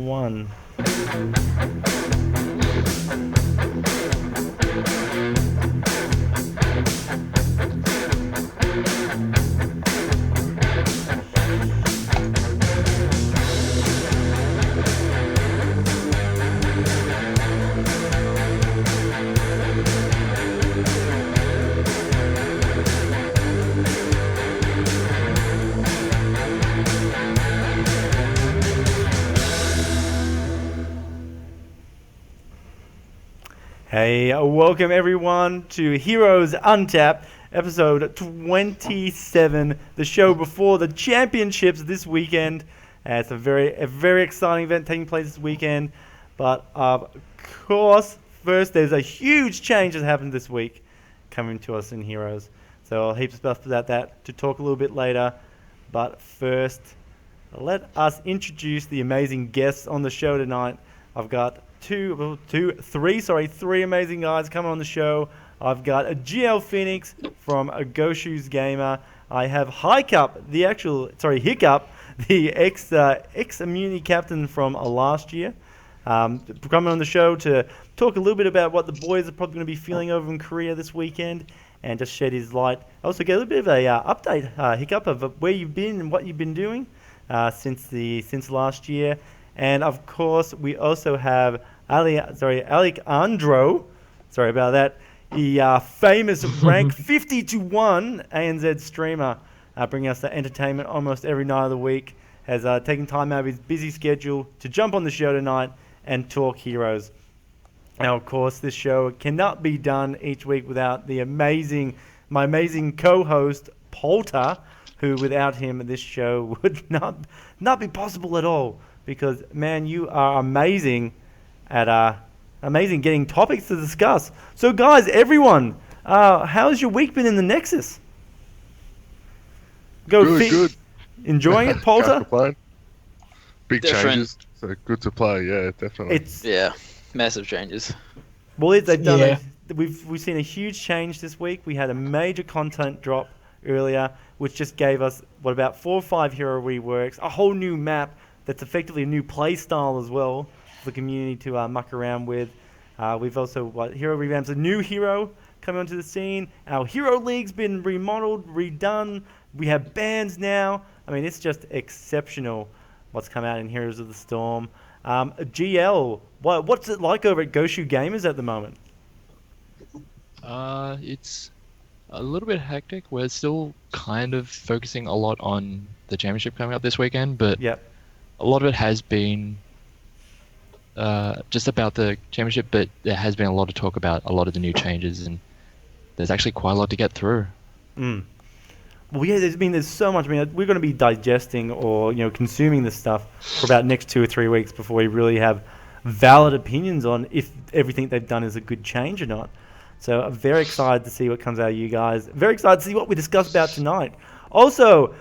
One. Hey, welcome everyone to Heroes Untapped, episode 27, the show before the championships this weekend. It's a very exciting event taking place this weekend. But of course, first there's a huge change that happened this week coming to us in Heroes. So heaps of stuff about that to talk a little bit later. But first, let us introduce the amazing guests on the show tonight. I've got three amazing guys coming on the show. I've got a GLPhoenix from a Goshu's Gamer. I have Hykkup, Hykkup, the ex-immunity captain from last year, coming on the show to talk a little bit about what the boys are probably going to be feeling over in Korea this weekend and just shed his light. Also get a little bit of a update, Hykkup, of where you've been and what you've been doing since last year. And of course, we also have A1ejandro1. Sorry about that. The famous rank 50-1 ANZ streamer, bringing us the entertainment almost every night of the week. Has taken time out of his busy schedule to jump on the show tonight and talk Heroes. Now, of course, this show cannot be done each week without my amazing co-host Polter, who without him this show would not be possible at all. Because, man, you are amazing at getting topics to discuss. So, guys, everyone, how's your week been in the Nexus? Good. Enjoying it, Polter? Big changes, so good to play. Yeah, definitely. Massive changes. Well, they've done. We've seen a huge change this week. We had a major content drop earlier, which just gave us about 4 or 5 hero reworks, a whole new map. That's effectively a new play style as well for the community to muck around with. We've also hero revamps, a new hero coming onto the scene. Our hero league's been remodeled, redone. We have bans now. I mean, it's just exceptional what's come out in Heroes of the Storm. GL, what's it like over at Goshu Gamers at the moment? It's a little bit hectic. We're still kind of focusing a lot on the championship coming up this weekend, but yep. A lot of it has been just about the championship, but there has been a lot of talk about a lot of the new changes, and there's actually quite a lot to get through. Well, yeah, there's so much. I mean, we're going to be digesting or consuming this stuff for about next 2 or 3 weeks before we really have valid opinions on if everything they've done is a good change or not. So I'm very excited to see what comes out of you guys. Very excited to see what we discuss about tonight. Also,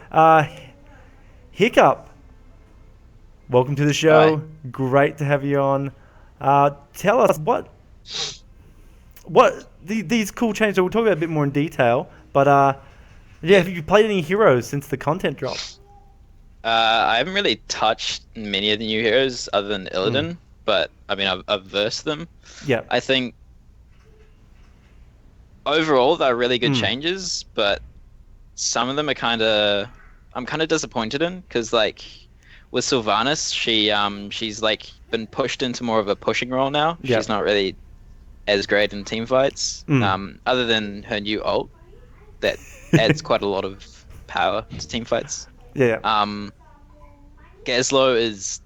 Hykkup. Welcome to the show. Hi. Great to have you on. Tell us what these cool changes. So we'll talk about it a bit more in detail. But have you played any heroes since the content drop? I haven't really touched many of the new heroes other than Illidan, but I mean I've versed them. Yeah. I think overall they're really good changes, but some of them are I'm kind of disappointed in because with Sylvanas, she's been pushed into more of a pushing role now. Yep. She's not really as great in team fights. Other than her new ult, that adds quite a lot of power to team fights. Yeah. Gaslow is,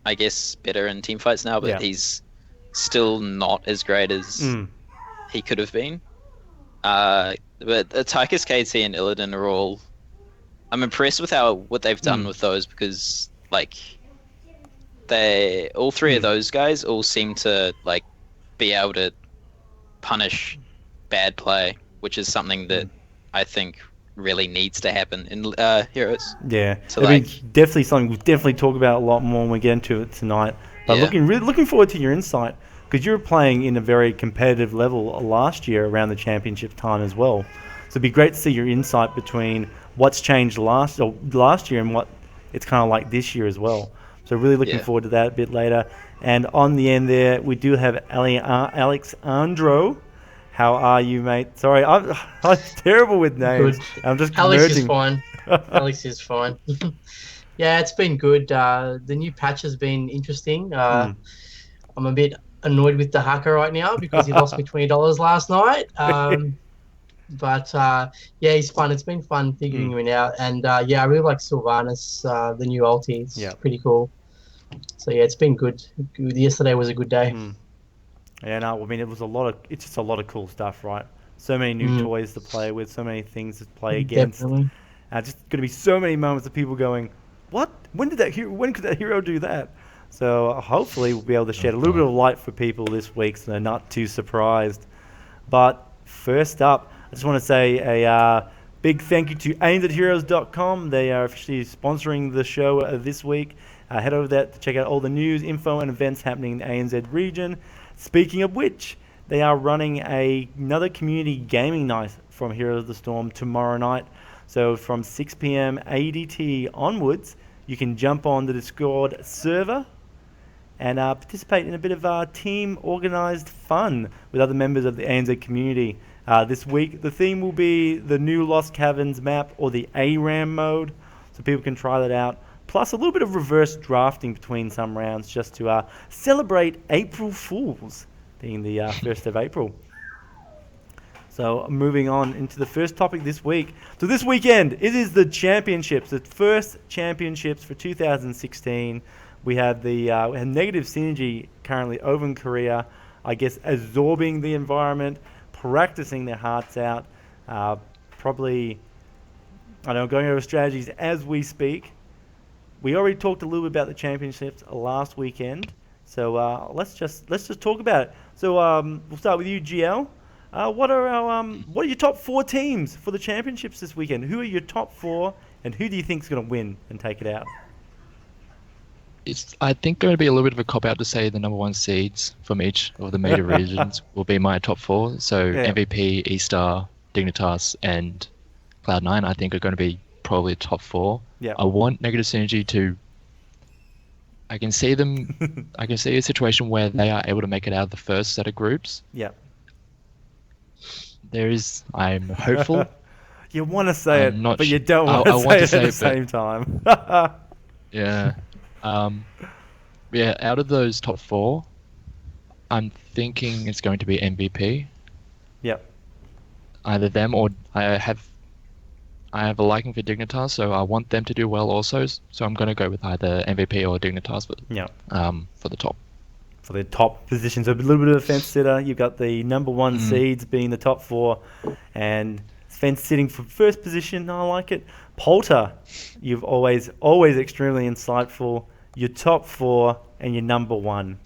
I guess, better in team fights now, but he's still not as great as he could have been. But Tychus, KT, and Illidan are all. I'm impressed with what they've done with those because all three of those guys all seem to be able to punish bad play, which is something that I think really needs to happen in Heroes. Yeah, so definitely something we'll definitely talk about a lot more when we get into it tonight. But looking forward to your insight because you were playing in a very competitive level last year around the championship time as well. So it'd be great to see your insight between what's changed last year and what it's kind of like this year as well. So really looking forward to that a bit later. And on the end there, we do have Alexandro. How are you, mate? Sorry, I'm terrible with names. Good. I'm just Alex merging. is fine. Alex is fine. Yeah, it's been good. The new patch has been interesting. I'm a bit annoyed with the hacker right now because he lost me $20 last night. But yeah, he's fun. It's been fun figuring him out. And yeah, I really like Sylvanas, the new ulti. It's pretty cool. So yeah, it's been good. Yesterday was a good day. Yeah, no, I mean it's just a lot of cool stuff, right? So many new toys to play with, so many things to play against. Definitely. Just going to be so many moments of people going, "What? When could that hero do that?" So hopefully we'll be able to shed a little bit of light for people this week, so they're not too surprised. But first up, I just want to say a big thank you to AIMSATHeroes.com. They are officially sponsoring the show this week. Head over there to check out all the news, info, and events happening in the ANZ region. Speaking of which, they are running another community gaming night from Heroes of the Storm tomorrow night. So from 6 p.m. ADT onwards, you can jump on the Discord server and participate in a bit of team-organised fun with other members of the ANZ community. This week, the theme will be the new Lost Caverns map or the ARAM mode, so people can try that out. Plus a little bit of reverse drafting between some rounds just to celebrate April Fools, being the 1st of April. So moving on into the first topic this week. So this weekend, it is the championships, the first championships for 2016. We have we have Negative Synergy currently over in Korea, I guess absorbing the environment, practicing their hearts out, probably, going over strategies as we speak. We already talked a little bit about the championships last weekend, so let's just talk about it. So we'll start with you, GL. What are your top 4 teams for the championships this weekend? Who are your top 4, and who do you think is going to win and take it out? It's, I think, going to be a little bit of a cop-out to say the number 1 seeds from each of the major regions will be my top 4. So MVP, E-Star, Dignitas, and Cloud9, I think, are going to be probably top 4. Yeah. I want Negative Synergy to... I can see a situation where they are able to make it out of the first set of groups. Yeah. I'm hopeful. You want to say it, but you don't want to say it at the same time. Yeah. Yeah, out of those top 4, I'm thinking it's going to be MVP. Yep. Either them or I have a liking for Dignitas, so I want them to do well also. So I'm going to go with either MVP or Dignitas for the top. For the top positions, a little bit of a fence sitter. You've got the number 1 seeds being the top 4, and fence sitting for first position. I like it. Polter, you've always extremely insightful. Your top 4 and your number 1.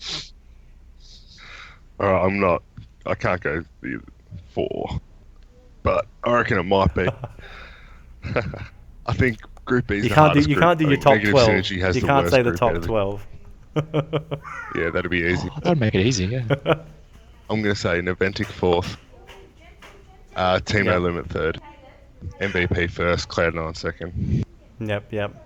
I can't go the 4, but I reckon it might be. I think Group B is the hardest group. You can't do your top 12. You can't say the top 12. Yeah, that'd be easy. That'd make it easy, yeah. I'm going to say Naventic 4th, Team No Limit 3rd, MVP 1st, Cloud9 2nd. Yep.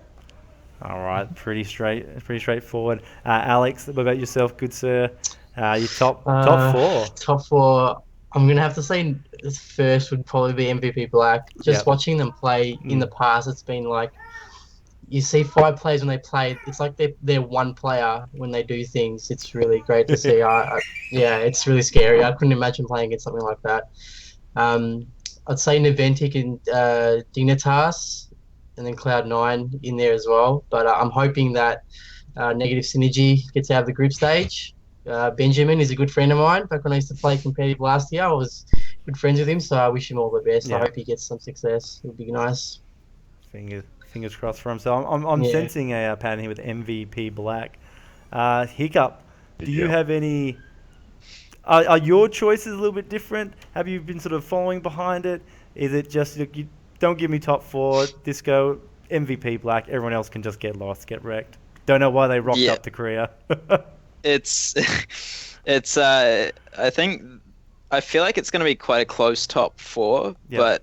All right, pretty straightforward. Alex, what about yourself, good sir? Your top 4. Top 4. I'm gonna have to say first would probably be MVP Black. Just watching them play in the past, it's been like you see 5 players when they play. It's like they're one player when they do things. It's really great to see. Yeah, it's really scary. I couldn't imagine playing against something like that. I'd say Naventic and Dignitas, and then Cloud9 in there as well. But I'm hoping that Negative Synergy gets out of the group stage. Benjamin is a good friend of mine. Back when I used to play competitive last year, I was good friends with him, so I wish him all the best. Yeah. I hope he gets some success. It would be nice. Fingers crossed for him. So I'm sensing a pattern here with MVP Black. Hykkup, do you have any... Are your choices a little bit different? Have you been sort of following behind it? Is it just, you don't give me top 4, Disco, MVP Black, everyone else can just get lost, get wrecked? Don't know why they rocked up to Korea. I feel like it's going to be quite a close top 4, but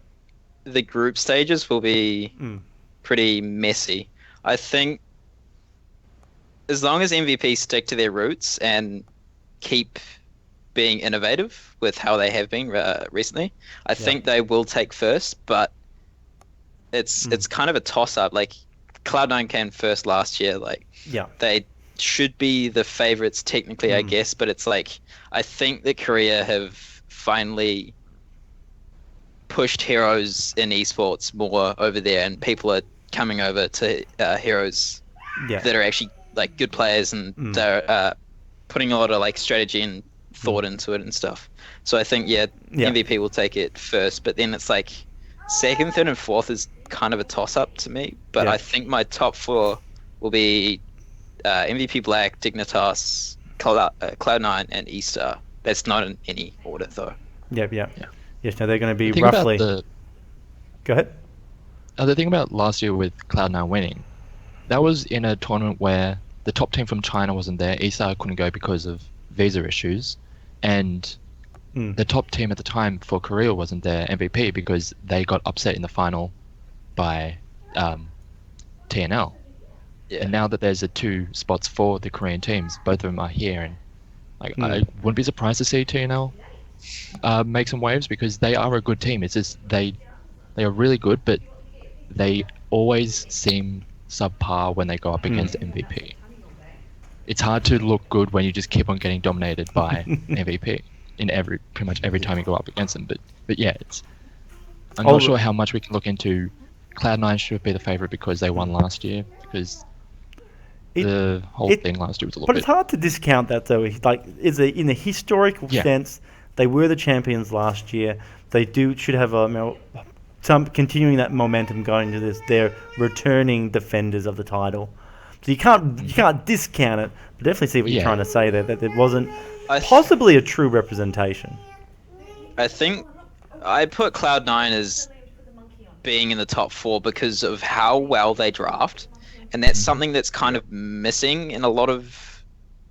the group stages will be pretty messy. I think as long as MVP stick to their roots and keep being innovative with how they have been recently, I think they will take first. But it's kind of a toss up. Like Cloud9 came first last year. Like they should be the favorites technically, I guess. But it's like I think that Korea have finally pushed heroes in esports more over there, and people are coming over to heroes that are actually like good players, and they're putting a lot of like strategy and thought into it and stuff. So I think MVP will take it first, but then it's like second, third, and fourth is kind of a toss up to me. But I think my top 4 will be MVP Black, Dignitas, Cloud9, and E-Star. That's not in any order though. Yes, no, they're going to be roughly. Go ahead. The thing about last year with Cloud9 winning, that was in a tournament where the top team from China wasn't there. E-Star couldn't go because of visa issues, and the top team at the time for Korea wasn't there, MVP, because they got upset in the final by TNL. And now that there's 2 spots for the Korean teams, both of them are here, and like I wouldn't be surprised to see TNL make some waves, because they are a good team. It's just they are really good, but they always seem subpar when they go up against MVP. It's hard to look good when you just keep on getting dominated by MVP in pretty much every time you go up against them. But yeah, I'm not sure how much we can look into. Cloud9 should be the favorite because they won last year, because the whole thing last year was a little bit. But it's hard to discount that though. Like, in a historical sense, they were the champions last year. They should have some continuing that momentum going into this. They're returning defenders of the title. So you can't discount it, but definitely see what you're trying to say there, that it wasn't possibly a true representation. I think I put Cloud9 as being in the top 4 because of how well they draft, and that's something that's kind of missing in a lot of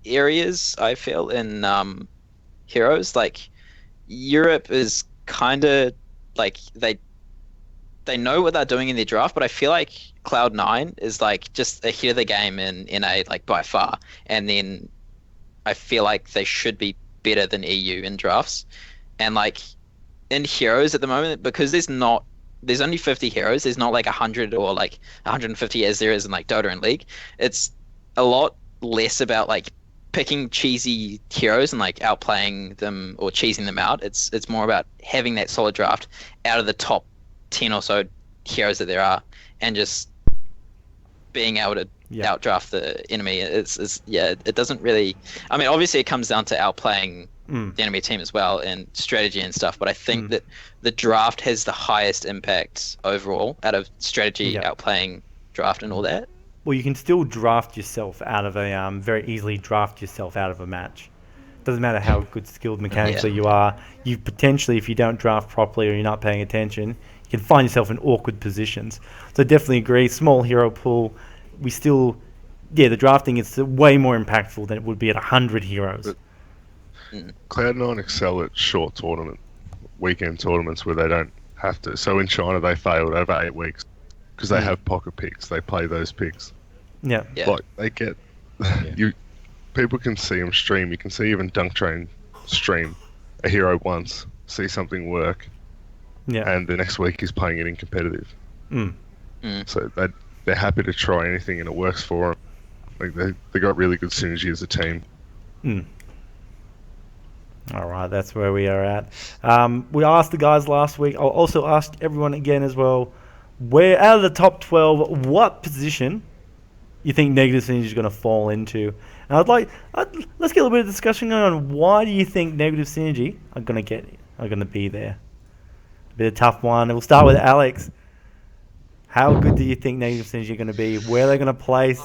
areas, I feel, in heroes. Like Europe is kind of like they know what they're doing in their draft, but I feel like Cloud9 is like just ahead of the game in NA, like by far. And then I feel like they should be better than EU in drafts. And like in heroes at the moment, because there's only 50 heroes, there's not like 100 or like 150 as there is in like Dota and League. It's a lot less about like picking cheesy heroes and like outplaying them or cheesing them out. It's more about having that solid draft out of the top 10 or so heroes that there are, and just being able to outdraft the enemy. It doesn't really. I mean, obviously it comes down to outplaying the enemy team as well and strategy and stuff. But I think that the draft has the highest impact overall out of strategy, outplaying draft, and all that. Well, you can still draft yourself out of very easily draft yourself out of a match. Doesn't matter how good skilled mechanically you are. You potentially, if you don't draft properly or you're not paying attention, you can find yourself in awkward positions. So definitely agree. Small hero pool. We still, the drafting is way more impactful than it would be at 100 heroes. Cloud9 excel at short weekend tournaments where they don't have to. So in China, they failed over 8 weeks because they have pocket picks. They play those picks. Like they get people can see them stream. You can see even Dunk Train stream a hero once, see something work, and the next week he's playing it in competitive. So they're happy to try anything and it works for them. Like they got really good synergy as a team. All right, that's where we are at. We asked the guys last week. I'll also ask everyone again as well. Where out of the top 12, what position you think Negative Synergy is going to fall into? And let's get a little bit of discussion going on why do you think Negative Synergy are going to be there? A bit of a tough one. We'll start with Alex. How good do you think Negative Synergy are going to be? Where are they going to place?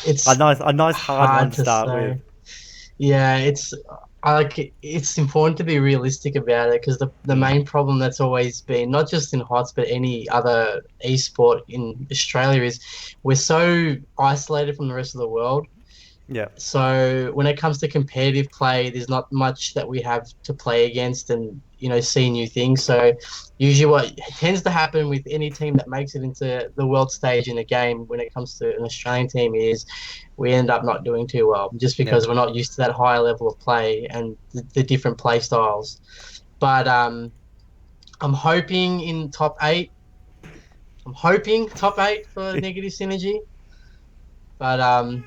It's a nice hard one to start with. Yeah, it's important to be realistic about it, because the main problem that's always been, not just in HOTS but any other esport in Australia, is we're so isolated from the rest of the world. Yeah. So when it comes to competitive play, there's not much that we have to play against and, see new things. So usually what tends to happen with any team that makes it into the world stage in a game when it comes to an Australian team is we end up not doing too well just because we're not used to that higher level of play and the different play styles. But I'm hoping in top 8. I'm hoping top 8 for negative synergy. But I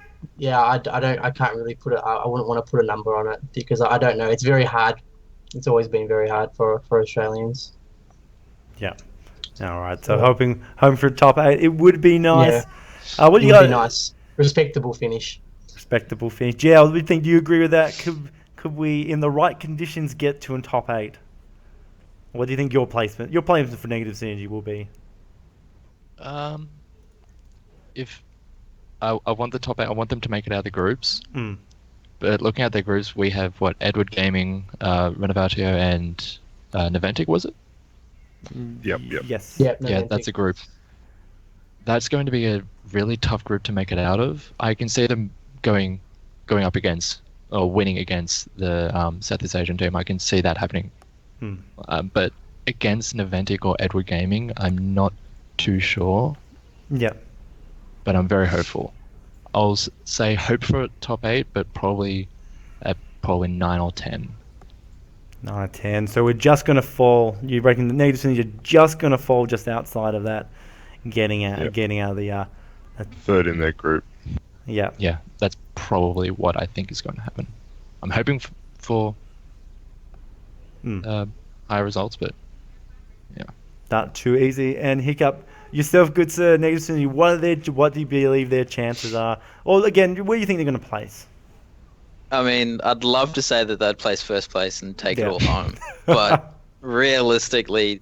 can't really put it. I wouldn't want to put a number on it because I don't know. It's very hard. It's always been very hard for Australians. Yeah. All right. So hoping for top 8. It would be nice. Yeah. What do you got? Be nice. Respectable finish. Respectable finish. Yeah. What do you think? Do you agree with that? Could we, in the right conditions, get to a top 8? What do you think your placement for negative synergy will be? If I want the top 8, I want them to make it out of the groups. But looking at their groups, we have Edward Gaming, Renovatio, and Naventic, was it? Yep. Yes. Yep, yeah, that's a group. That's going to be a really tough group to make it out of. I can see them going up against or winning against the Southeast Asian team. I can see that happening. But against Naventic or Edward Gaming, I'm not too sure. Yeah. But I'm very hopeful. I'll say hope for a top 8, but probably 9 or 10. 9 or 10. So we're just going to fall. You reckon the negative synergy are just going to fall just outside of that, getting out of the third in their group. Yeah. Yeah, that's probably what I think is going to happen. I'm hoping for higher results, but yeah. Not too easy. And Hykkup, yourself, good sir, negative synergy. What do you believe their chances are? Or again, where do you think they're going to place? I mean, I'd love to say that they'd place first place and take it all home, but realistically,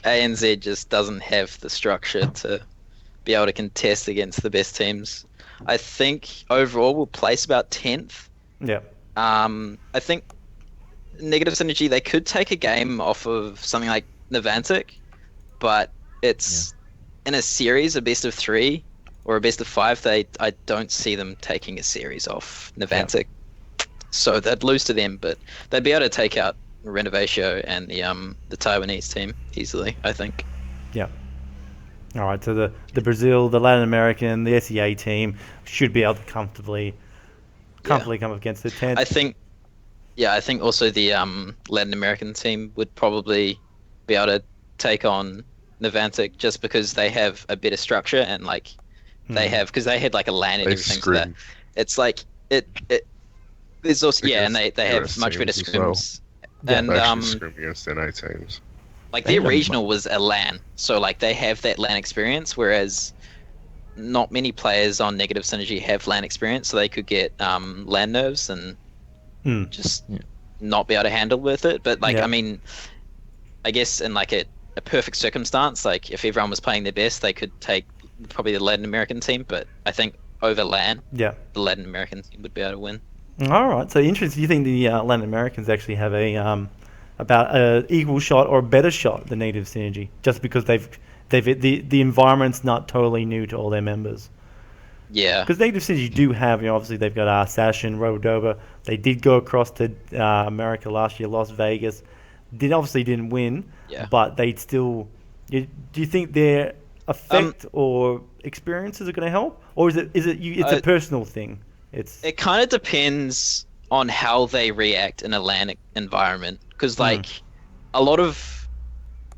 ANZ just doesn't have the structure to be able to contest against the best teams. I think overall we'll place about 10th. Yeah. I think negative synergy, they could take a game off of something like Navantic, but it's in a series, a best of 3 or a best of 5. I don't see them taking a series off Navantic. So they'd lose to them, but they'd be able to take out Renovatio and the Taiwanese team easily, I think. Yeah. All right, so the Brazil, the Latin American, the SEA team should be able to comfortably come up against the 10th. I think also the Latin American team would probably be able to take on Navantic just because they have a better structure and they have, because they had a LAN and everything. So that it's there's also and they have much better scrims. Well. And they actually scrim against NA teams. Their regional was a LAN, so they have that LAN experience, whereas not many players on negative synergy have LAN experience, so they could get LAN nerves and just not be able to handle with it. But I mean, I guess in a perfect circumstance, if everyone was playing their best, they could take probably the Latin American team. But I think over LAN, the Latin American team would be able to win. All right, so interesting. You think the Latin Americans actually have about an equal shot or a better shot than native synergy, just because the environment's not totally new to all their members? Yeah. Because native synergy do have, obviously they've got Sash and Robodoba. They did go across to America last year, Las Vegas. Obviously didn't win, but they'd still. Do you think their effect or experiences are going to help, or is it it's a personal thing? It kind of depends on how they react in a LAN environment, because a lot of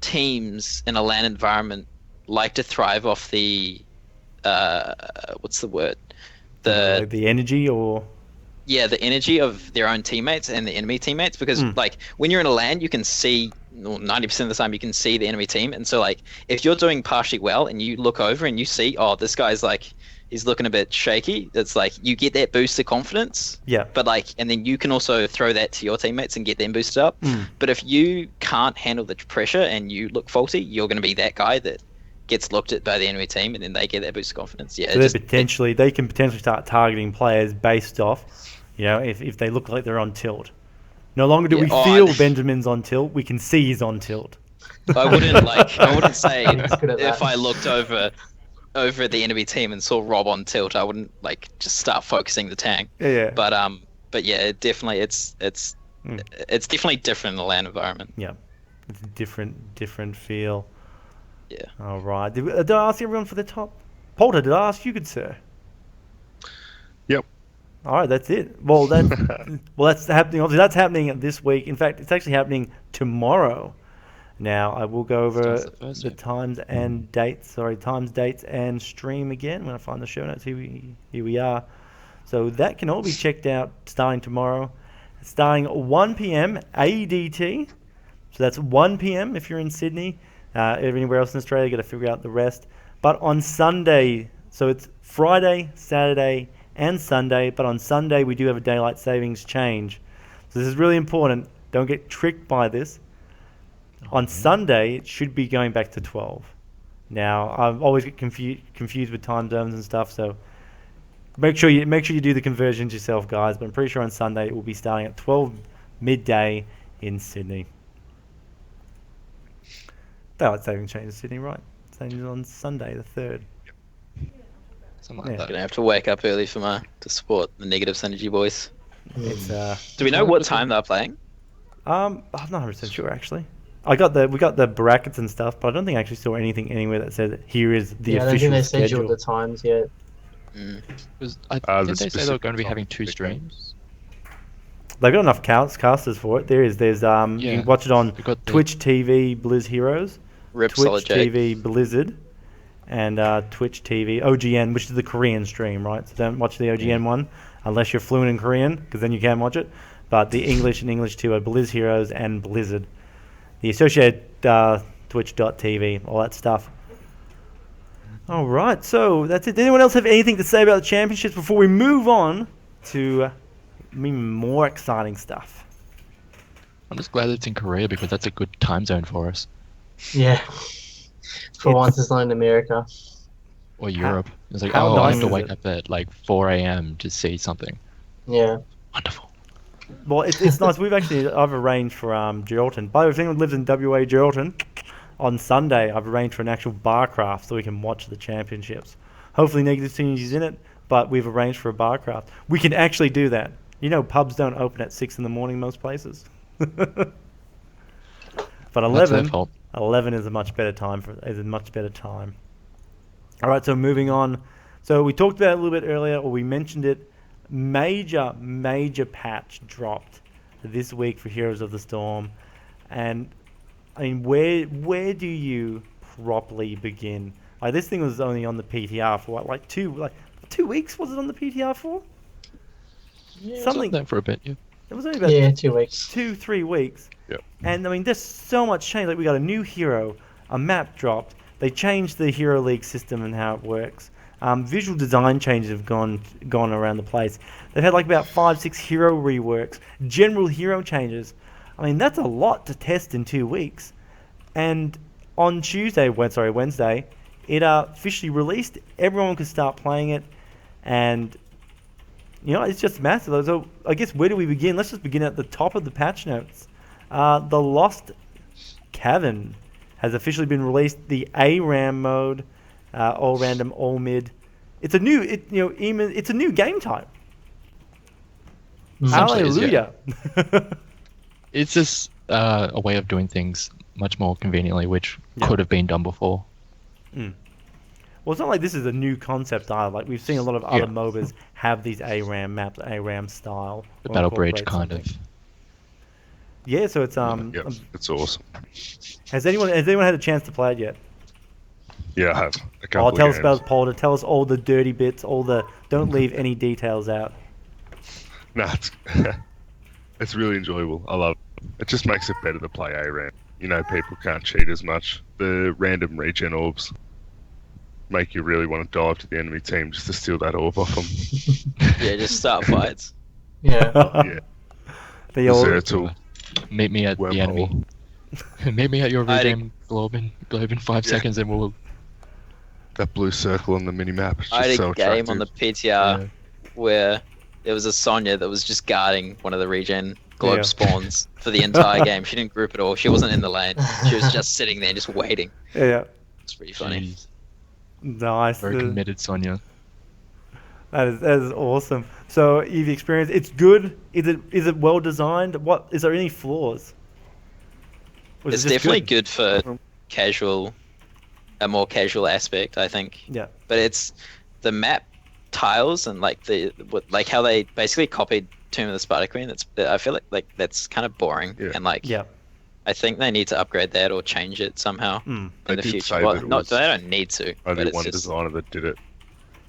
teams in a LAN environment like to thrive off the what's the word? The energy or the energy of their own teammates and the enemy teammates, because when you're in a LAN, you can see 90% of the time you can see the enemy team, and so if you're doing partially well and you look over and you see, oh, this guy's he's looking a bit shaky, it's you get that boost of confidence. Yeah. But and then you can also throw that to your teammates and get them boosted up. But if you can't handle the pressure and you look faulty, you're going to be that guy that gets looked at by the enemy team, and then they get that boost of confidence. Yeah. So they can potentially start targeting players based off, if they look like they're on tilt. No longer do we feel Benjamin's on tilt; we can see he's on tilt. I wouldn't say if I looked over over at the enemy team and saw Rob on tilt, I wouldn't like just start focusing the tank. Yeah. But yeah, it's definitely different in the LAN environment. Yeah, it's a different feel. Yeah. All right. Did I ask everyone for the top? Polter, did I ask you, good sir? Yep. All right, that's it. Well, that's happening. Obviously, that's happening this week. In fact, it's actually happening tomorrow. Now, I will go over the times, dates, and stream again when I find the show notes. Here we are. So that can all be checked out starting tomorrow. Starting 1 p.m. AEDT. So that's 1 p.m. if you're in Sydney. Anywhere else in Australia, got to figure out the rest. But on Sunday, so it's Friday, Saturday, and Sunday. But on Sunday, we do have a daylight savings change. So this is really important. Don't get tricked by this. On Sunday, it should be going back to 12. Now, I always get confused with time zones and stuff, so make sure you do the conversions yourself, guys. But I'm pretty sure on Sunday it will be starting at 12 midday in Sydney. Daylight saving change in Sydney, right? Same on Sunday, the 3rd. Something like that. Gonna have to wake up early to support the negative synergy boys. It's Do we know what time they're playing? I'm not 100% sure actually. We got the brackets and stuff, but I don't think I actually saw anything anywhere that said here is the official I don't think they schedule. scheduled the times yet. Didn't they say they were going to be having 2 streams? They've got enough casters for it. There's you can watch it on Twitch TV Blizz Heroes, Twitch TV Blizzard, and Twitch TV OGN, which is the Korean stream, right? So don't watch the OGN one unless you're fluent in Korean, because then you can watch it. But the English and English 2 are Blizz Heroes and Blizzard. The associated Twitch.tv, all that stuff. All right, so that's it. Did anyone else have anything to say about the championships before we move on to more exciting stuff? I'm just glad it's in Korea because that's a good time zone for us. Yeah. For once, it's not in America. Or Europe. It's like, how I nice have to is wake it? up at like 4 a.m. to see something. Yeah. Wonderful. Well, it's nice. I've arranged for Geraldton. By the way, if anyone lives in WA Geraldton, on Sunday I've arranged for an actual bar craft so we can watch the championships. Hopefully negative synergy's in it, but we've arranged for a bar craft. We can actually do that. You know, pubs don't open at 6 in the morning most places. But 11 is a much better time. All right, so moving on. So we talked about it a little bit earlier, or we mentioned it. Major patch dropped this week for Heroes of the Storm, and I mean, where do you properly begin? Like, this thing was only on the PTR for what, 2 weeks? Was it on the PTR for? Yeah, something there for a bit. Yeah. It was only about 2 weeks, 2-3 weeks. Yep. And I mean, there's so much change. Like, we got a new hero, a map dropped. They changed the Hero League system and how it works. Visual design changes have gone around the place. They've had like about 5-6 hero reworks, general hero changes. I mean, that's a lot to test in 2 weeks. And on Wednesday, it officially released. Everyone could start playing it, and it's just massive. So I guess where do we begin? Let's just begin at the top of the patch notes. The Lost Cavern has officially been released. The ARAM mode. All random, all mid. It's a new, it's a new game type. Hallelujah! It's just a way of doing things much more conveniently, which could have been done before. Well, it's not like this is a new concept either. Like, we've seen a lot of other MOBAs have these ARAM maps, ARAM style. The Battle Bridge kind of. Yeah, so it's it's awesome. Has anyone had a chance to play it yet? Yeah, I have. Tell us about it, Polter. Tell us all the dirty bits, don't leave any details out. No, it's really enjoyable. I love it. It just makes it better to play ARAM. People can't cheat as much. The random regen orbs make you really want to dive to the enemy team just to steal that orb off them. Yeah, just start fights. Yeah. Yeah. The Zertul. Meet me at the enemy. Meet me at your regen globe in 5 seconds and we'll... That blue circle on the mini-map is just I had so a game attractive. on the PTR where there was a Sonya that was just guarding one of the regen globe spawns for the entire game. She didn't group at all. She wasn't in the lane. She was just sitting there just waiting. Yeah. It's pretty funny. Jeez. Nice. Very committed, Sonia. That is awesome. So you've experienced. It's good. Is it well designed? What is there any flaws? It's definitely good for a more casual aspect, I think. Yeah. But it's the map tiles and like how they basically copied Tomb of the Spider Queen. I feel like that's kind of boring. Yeah. And like I think they need to upgrade that or change it somehow in They the did future. say Well, that it not was they don't need to. only but one it's just, designer that did it.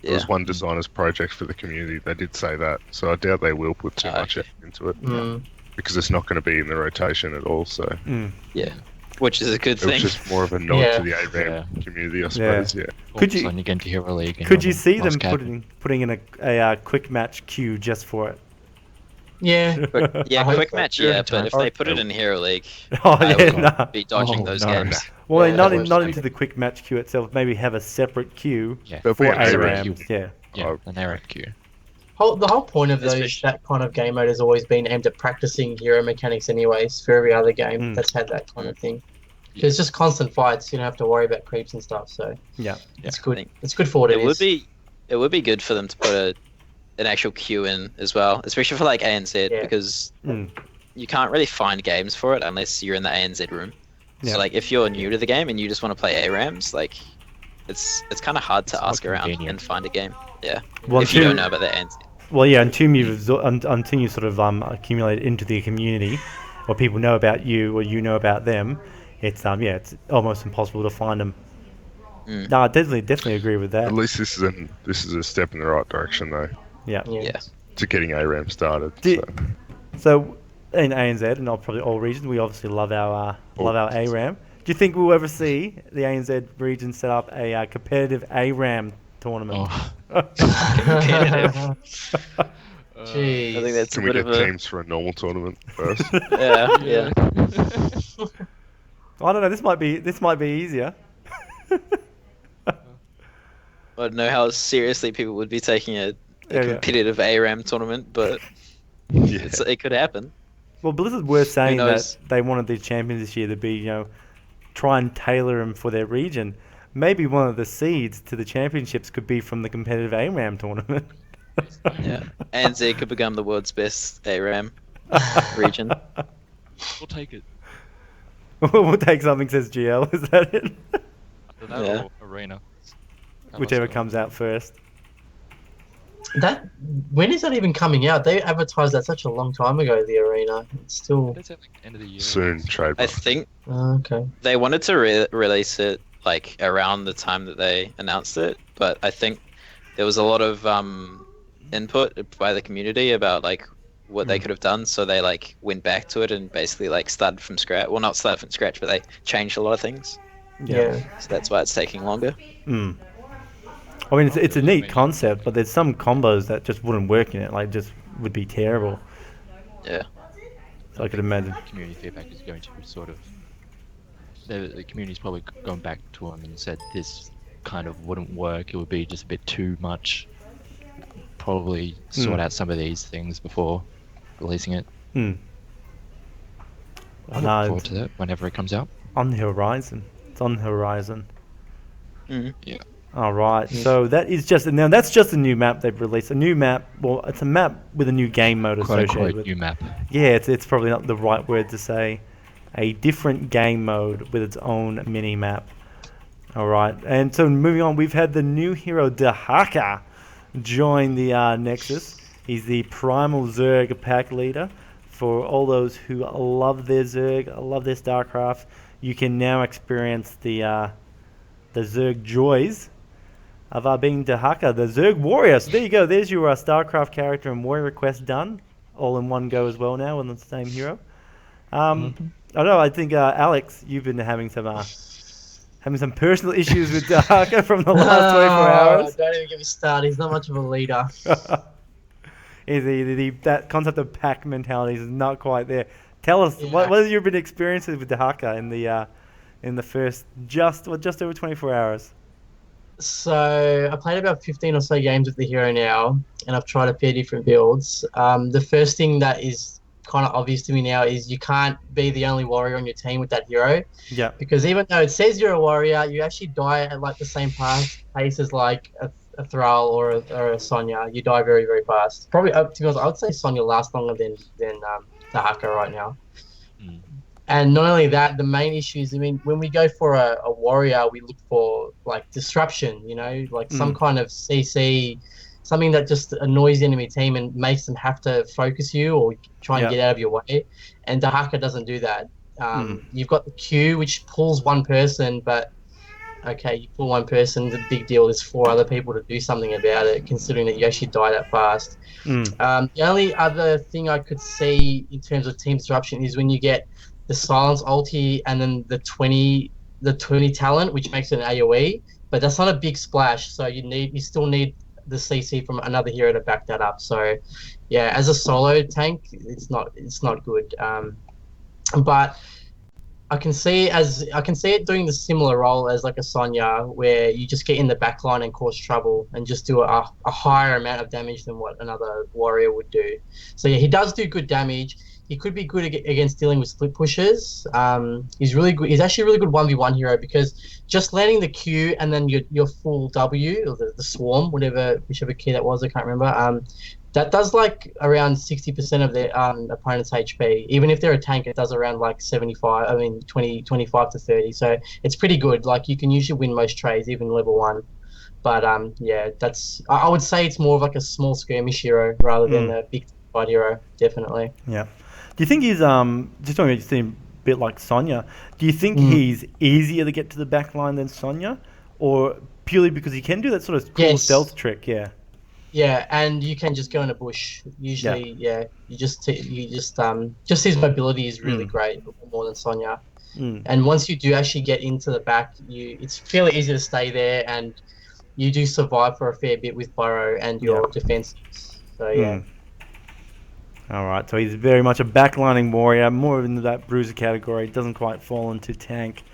yeah. It was one designer's project for the community. They did say that, so I doubt they will put too much Okay. effort into it Mm. because it's not going to be in the rotation at all. So Yeah, which is a good it was thing. just more of a nod Yeah. to the ARAM community, I suppose. Yeah. Could you- Sonia getting to Hero League? and Could you're you the see them last captain. putting in a quick match queue just for it? Yeah. Yeah, I hope quick so. match. During Yeah, time. but if they put it in Hero League, Oh I yeah, would nah. be dodging Oh, those no, games. Well, Yeah, not that not was- into the quick match queue itself. Maybe have a separate queue Yeah, There'll for be an ARAM. ARAM. Yeah. yeah, an ARAM queue. The whole point of Especially- that kind of game mode has always been aimed at practicing hero mechanics anyways for every other game that's had that kind of thing. Because it's just constant fights, you don't have to worry about creeps and stuff, so Yeah. it's I good. think It's good for what it is. It would be good for them to put an actual queue in as well, especially for like ANZ Yeah. because Mm. you can't really find games for it unless you're in the ANZ room. Yeah. So like if you're new to the game and you just want to play ARAMs, like it's kind of hard to more ask around convenient. and find a game. Yeah. Well, if you Tomb- don't know about the ANZ. Well, yeah, until you sort of accumulate into the community, or people know about you, or you know about them, it's it's almost impossible to find them. Mm. No, I definitely agree with that. At least this is a step in the right direction though Yeah. Yeah. to getting ARAM started. Di- so. So in ANZ and probably all regions, we obviously love our All ARAM. Do you think we'll ever see the ANZ region set up a competitive ARAM tournament? Oh, Jeez. I think that's Can a we bit get of a teams for a normal tournament first? yeah. I don't know. This might be easier. I don't know how seriously people would be taking a Yeah, yeah. competitive ARAM tournament, but Yeah. it could happen. Well, Blizzard were saying that knows? they wanted these champions this year to be, try and tailor them for their region. Maybe one of the seeds to the championships could be from the competitive ARAM tournament. Yeah. ANZ could become the world's best ARAM region. we'll take it. We'll take something, says GL. Is that it? Either that Yeah. or Arena. Whichever comes out first. When is that even coming out? They advertised that such a long time ago. The arena. It's still. Let's have like end of the year. Soon, I trademark. think Okay. they wanted to release it like around the time that they announced it, but I think there was a lot of input by the community about like what they could have done, so they like went back to it and basically like started from scratch. Well, not started from scratch, but they changed a lot of things. Yeah. So that's why it's taking longer. Mm. I mean, it's a neat concept, but there's some combos that just wouldn't work in it. Like, just would be terrible. Yeah. So I could imagine. Community feedback is going to sort of. The community's probably gone back to them and said this kind of wouldn't work. It would be just a bit too much. Probably sort out some of these things before releasing it. Hmm. I look forward to that whenever it comes out. On the horizon. It's on the horizon. Mm-hmm. Yeah. All right. So that's just a new map they've released. A new map. Well, it's a map with a new game mode Quote associated unquote with. new map. Yeah, it's probably not the right word to say. A different game mode with its own mini map. All right. And so moving on, we've had the new hero Dahaka join the Nexus. He's the primal Zerg pack leader. For all those who love their Zerg, love their StarCraft, you can now experience the Zerg joys of being Dahaka, the Zerg warrior. So there you go. There's your StarCraft character and warrior quest done, all in one go as well now on the same hero. I don't know. I think Alex, you've been having some personal issues with Dahaka from the last 24 hours. Don't even get me started. He's not much of a leader. That concept of pack mentality is not quite there. Tell us what have you been experiencing with Dahaka in the first just over 24 hours? So I played about 15 or so games with the hero now, and I've tried a few different builds. The first thing that is kind of obvious to me now is you can't be the only warrior on your team with that hero. Yeah. Because even though it says you're a warrior, you actually die at like the same pace as like a Thrall or a Sonya. You die very, very fast. Probably, to be honest, I would say Sonya lasts longer than the Haka right now. And not only that, the main issue is, I mean, when we go for a warrior, we look for like disruption, like some kind of CC, something that just annoys the enemy team and makes them have to focus you or try and get out of your way. And Dahaka doesn't do that. You've got the Q, which pulls one person, but okay, you pull one person, the big deal is 4 other people to do something about it, considering that you actually die that fast. The only other thing I could see in terms of team disruption is when you get the silence ulti and then the 20 talent, which makes it an AoE, but that's not a big splash, so you still need the CC from another hero to back that up. So yeah, as a solo tank, it's not good. But I can see it doing the similar role as like a Sonya, where you just get in the back line and cause trouble and just do a higher amount of damage than what another warrior would do. So yeah, he does do good damage. He could be good against dealing with split pushes. He's really good. He's actually a really good 1v1 hero because just landing the Q and then your full W or the swarm, whichever key that was, I can't remember. That does like around 60% of their opponent's HP. Even if they're a tank, it does around like 25 to 30. So it's pretty good. Like you can usually win most trades, even level 1. But yeah, I would say it's more of like a small skirmish hero rather than a big fight hero, definitely. Yeah. Do you think he's just talking about a bit like Sonya? Do you think he's easier to get to the back line than Sonya, or purely because he can do that sort of cool stealth trick? Yeah. Yeah, and you can just go in a bush. Usually, you just his mobility is really great, more than Sonya. And once you do actually get into the back, it's fairly easy to stay there, and you do survive for a fair bit with Burrow and your defenses. So yeah. All right, so he's very much a backlining warrior, more into that bruiser category. Doesn't quite fall into tank.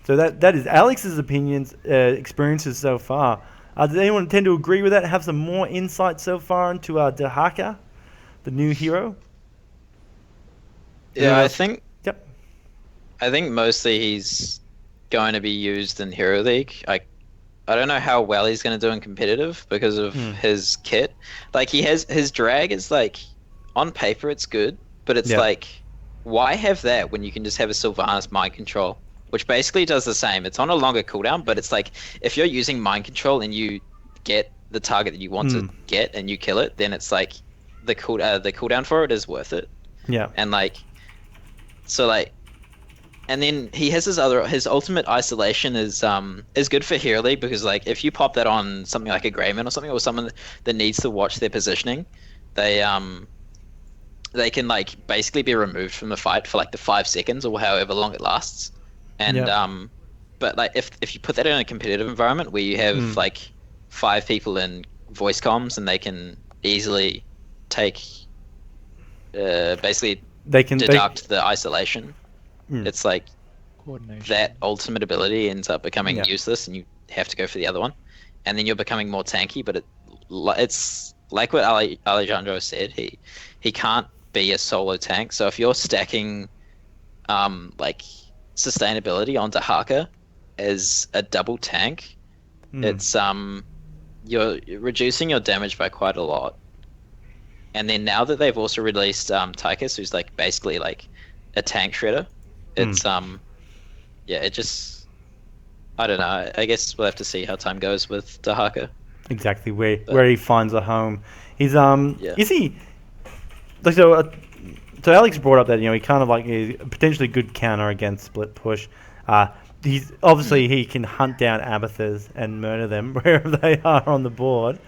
So that is Alex's opinions, experiences so far. Does anyone tend to agree with that? Have some more insight so far into Dahaka, the new hero? Yeah, I think. Yep. I think mostly he's going to be used in Hero League. I don't know how well he's going to do in competitive because of his kit. Like his drag is like, on paper it's good, but it's like, why have that when you can just have a Sylvanas mind control, which basically does the same. It's on a longer cooldown, but it's like if you're using mind control and you get the target that you want to get and you kill it, then it's like the cooldown for it is worth it. Yeah. And like, so like, and then he has his ultimate isolation is good for Hero League because like if you pop that on something like a Greyman or something, or someone that needs to watch their positioning, they can like basically be removed from the fight for like the 5 seconds or however long it lasts. And but like if you put that in a competitive environment where you have like 5 people in voice comms and they can easily take basically deduct the isolation, it's like that ultimate ability ends up becoming useless and you have to go for the other one, and then you're becoming more tanky. But it's like what A1ejandro said, he can't be a solo tank. So if you're stacking like sustainability onto Haka as a double tank, it's you're reducing your damage by quite a lot. And then now that they've also released Tychus, who's like basically like a tank shredder, it's it just, I don't know. I guess we'll have to see how time goes with Dahaka. Exactly where he finds a home. He's is he like so Alex brought up that he kind of like is a potentially good counter against split push. He's obviously he can hunt down Abathas and murder them wherever they are on the board.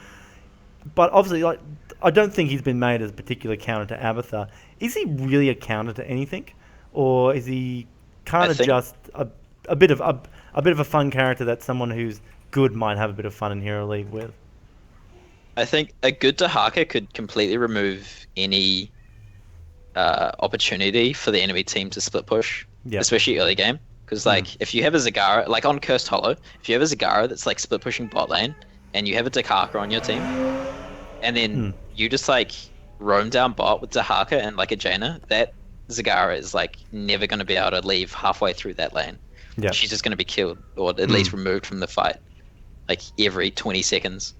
But obviously, like, I don't think he's been made as a particular counter to Abatha. Is he really a counter to anything, or is he kind of just a bit of a fun character that someone who's good might have a bit of fun in Hero League with? I think a good Dahaka could completely remove any opportunity for the enemy team to split push, especially early game. Because like if you have a Zagara, like on Cursed Hollow, if you have a Zagara that's like split pushing bot lane, and you have a Dahaka on your team, and then you just like roam down bot with Dahaka and like a Jaina, that Zagara is like never going to be able to leave halfway through that lane. Yeah. She's just going to be killed or at least removed from the fight, like every 20 seconds.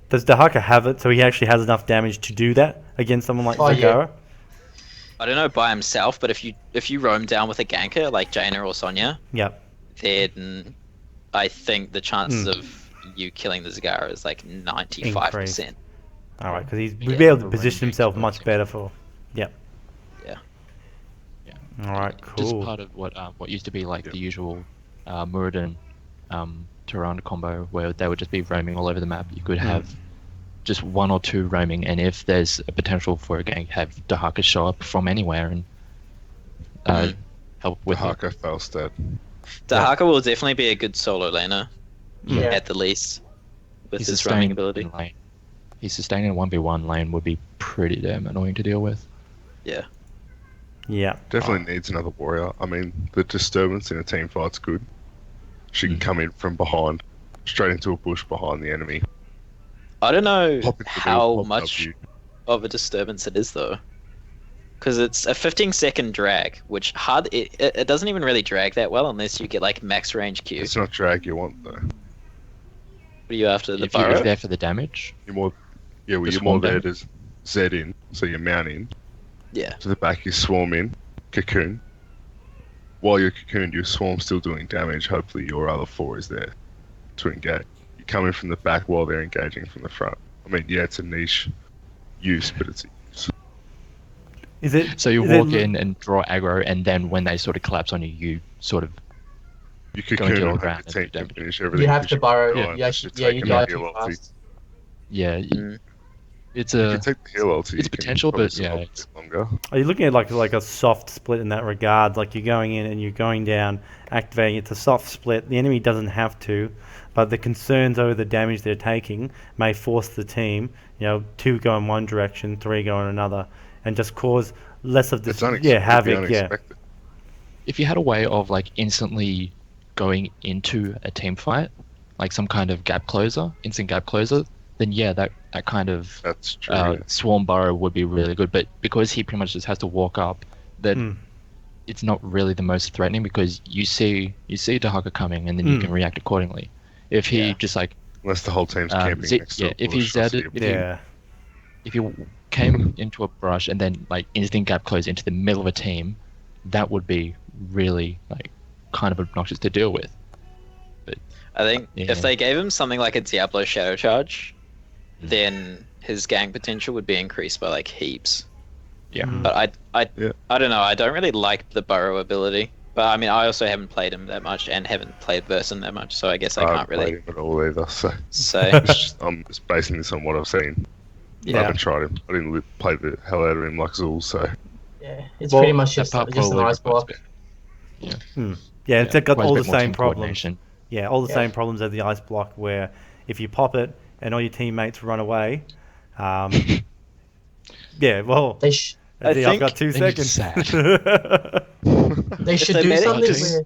Does Dahaka have it so he actually has enough damage to do that against someone like Zagara? Yeah. I don't know by himself, but if you roam down with a ganker like Jaina or Sonya, then I think the chances of you killing the Zagara is like 95%. All right, because he'd be able to position himself much better for. Yeah. All right, cool. Just part of what used to be like the usual Muradin Tyrant combo, where they would just be roaming all over the map. You could have just one or two roaming, and if there's a potential for a gank, have Dahaka show up from anywhere and help with Dahaka fell stat. Dahaka will definitely be a good solo laner, at the least, with his roaming ability. He's sustaining a 1v1 lane would be pretty damn annoying to deal with. Yeah. Yeah. Definitely needs another warrior. I mean, the disturbance in a team fight's good. She can come in from behind, straight into a bush behind the enemy. I don't know how much of a disturbance it is, though. Because it's a 15-second drag, which it doesn't even really drag that well unless you get like max range Q. It's not drag you want, though. What are you after, the if you're burrow? there for the damage? You're more there to Z in, so you mount in. Yeah. To the back, you swarm in, cocoon. While you're cocooned, your swarm's still doing damage. Hopefully your other 4 is there to engage. You come in from the back while they're engaging from the front. I mean, yeah, it's a niche use, but it's a use. Is it? So you walk in and draw aggro, and then when they sort of collapse on you, you sort of you could go into your ground and do damage. finish everything. You have to burrow. You die too fast. Yeah. It's you can take the heal ulti. It's potential, but yeah, it's longer. Are you looking at like a soft split in that regard? Like you're going in and you're going down, activating. It's a soft split. The enemy doesn't have to, but the concerns over the damage they're taking may force the team, 2 go in one direction, 3 go in another, and just cause less of this havoc. Yeah. If you had a way of like instantly going into a team fight, like some kind of instant gap closer, then that kind of That's true, swarm burrow would be really good. But because he pretty much just has to walk up, that it's not really the most threatening because you see Dahaka coming and then you can react accordingly. If he just like unless the whole team's camping next to if you came into a brush and then like instant gap close into the middle of a team, that would be really like kind of obnoxious to deal with. But I think if they gave him something like a Diablo Shadow Charge, then his gang potential would be increased by like heaps. Yeah. But I don't know. I don't really like the burrow ability. But I mean, I also haven't played him that much and haven't played Verson that much, so I guess I can't really. I haven't played him at all either. So I'm just basing this on what I've seen. Yeah. I haven't tried him. I didn't play the hell out of him like Zul, so. Yeah, it's pretty much just an ice block. Yeah. It's got all the same problems. Yeah, all the same problems as the ice block, where if you pop it and all your teammates run away, I've got 2 seconds. They should do something.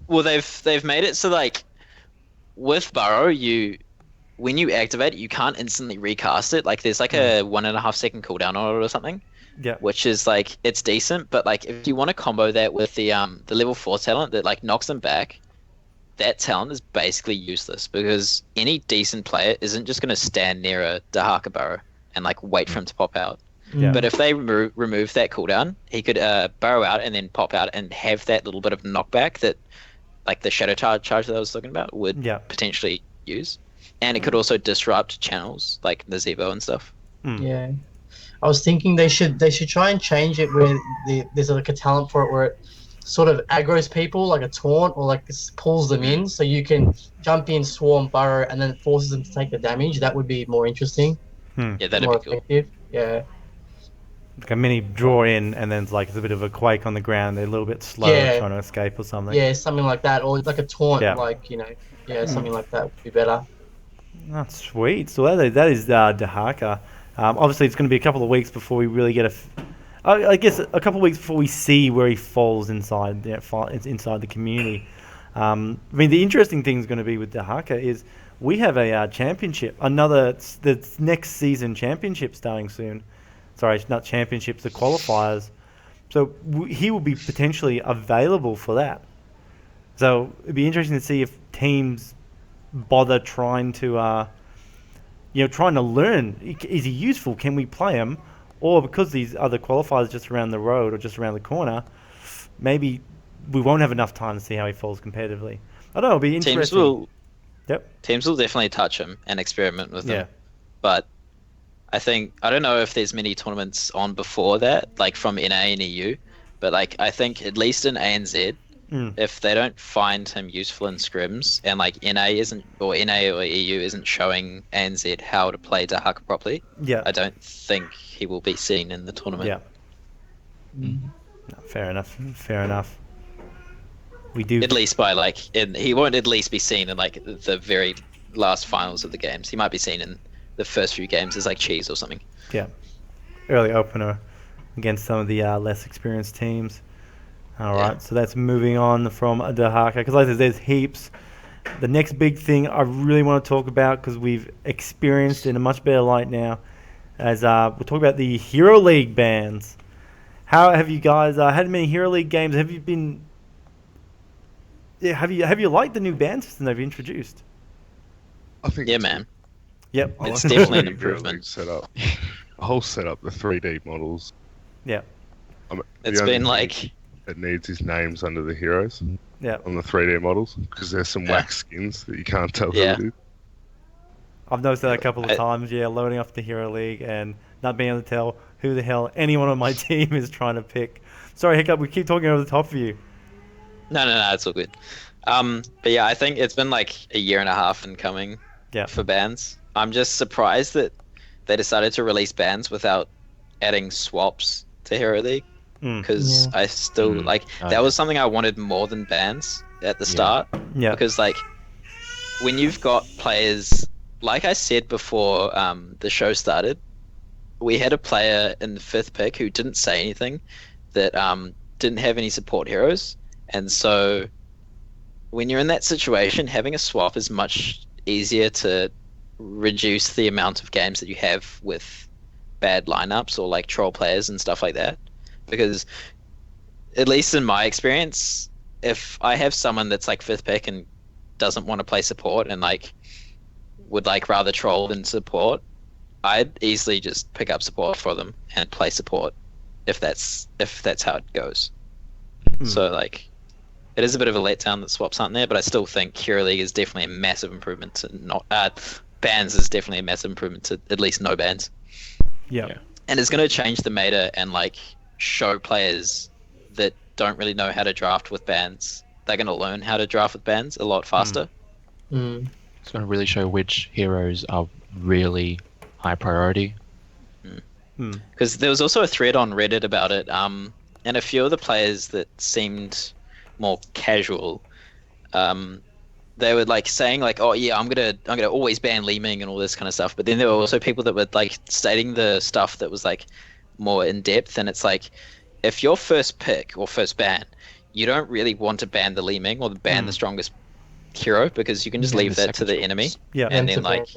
Well, they've made it so like with Burrow, when you activate it, you can't instantly recast it. Like there's like a 1.5 second cooldown on it or something. Yeah. Which is like it's decent, but like if you want to combo that with the level 4 talent that like knocks them back, that talent is basically useless because any decent player isn't just going to stand near a Dahaka Burrow and like wait for him to pop out. Yeah. But if they remove that cooldown, he could burrow out and then pop out and have that little bit of knockback that like the Shadow Charge that I was talking about would potentially use. And it could also disrupt channels like the Zebo and stuff. Yeah. I was thinking they should try and change it where there's like a talent for it where it sort of aggroes people like a taunt or like pulls them in so you can jump in, swarm, burrow, and then it forces them to take the damage. That would be more interesting. Yeah, that'd more be cool. effective. Yeah. Like a mini draw in and then it's like there's a bit of a quake on the ground. They're a little bit slow trying to escape or something. Yeah, something like that. Or like a taunt, something like that would be better. That's sweet. So that is Dahaka. Obviously, it's going to be a couple of weeks before we really get I guess a couple of weeks before we see where he falls inside the community. I mean, the interesting thing is going to be with Dahaka is we have a championship, the next season championship starting soon. Sorry, not championships, the qualifiers. So he will be potentially available for that. So it'd be interesting to see if teams bother trying to, trying to learn. Is he useful? Can we play him? Or because these other qualifiers just around the road or just around the corner, maybe we won't have enough time to see how he falls competitively. I don't know. It'll be interesting. Teams will definitely touch him and experiment with him. But I don't know if there's many tournaments on before that, like from NA and EU, but like I think at least in ANZ, if they don't find him useful in scrims and like NA or EU isn't showing ANZ how to play Hykkup properly, I don't think he will be seen in the tournament. No, fair enough. We do at least by he won't at least be seen in like the very last finals of the games. He might be seen in the first few games as like cheese or something. Early opener against some of the less experienced teams. All right, so that's moving on from Dahaka, because like I said, there's heaps. The next big thing I really want to talk about, because we've experienced in a much better light now, as we'll talk about the Hero League bans. How have you guys had many Hero League games? Have you been? Have you liked the new ban system they've introduced? I think. Yeah, man. Yep, it's definitely an improvement. Setup, a whole setup, the 3D models. Yeah, it's been like. It needs his names under the heroes. Yeah. On the 3D models, because there's some wax skins that you can't tell who it is. I've noticed that a couple of times. Loading up the Hero League and not being able to tell who the hell anyone on my team is trying to pick. Sorry, Hiccup, we keep talking over the top of you. No, it's all good. But yeah, I think it's been like a year and a half in coming for bans. I'm just surprised that they decided to release bans without adding swaps to Hero League. Because I still that was something I wanted more than bans at the start. Because like when you've got players, like I said before the show started, we had a player in the 5th pick who didn't say anything, that didn't have any support heroes, and so when you're in that situation, having a swap is much easier to reduce the amount of games that you have with bad lineups or like troll players and stuff like that. Because at least in my experience, if I have someone that's like 5th pick and doesn't want to play support and like would like rather troll than support, I'd easily just pick up support for them and play support if that's how it goes. So like it is a bit of a letdown that swaps aren't there, but I still think Hero League is definitely a massive improvement to bans is definitely a massive improvement to at least no bans. And it's going to change the meta and like show players that don't really know how to draft with bans. They're going to learn how to draft with bans a lot faster. It's going to really show which heroes are really high priority. Because there was also a thread on Reddit about it, and a few of the players that seemed more casual, they were like saying like, oh yeah, I'm gonna always ban Li Ming and all this kind of stuff. But then there were also people that were like stating the stuff that was like more in depth, and it's like if your first pick or first ban, you don't really want to ban the Li Ming or ban the strongest hero, because you can just leave that to the enemy, and then like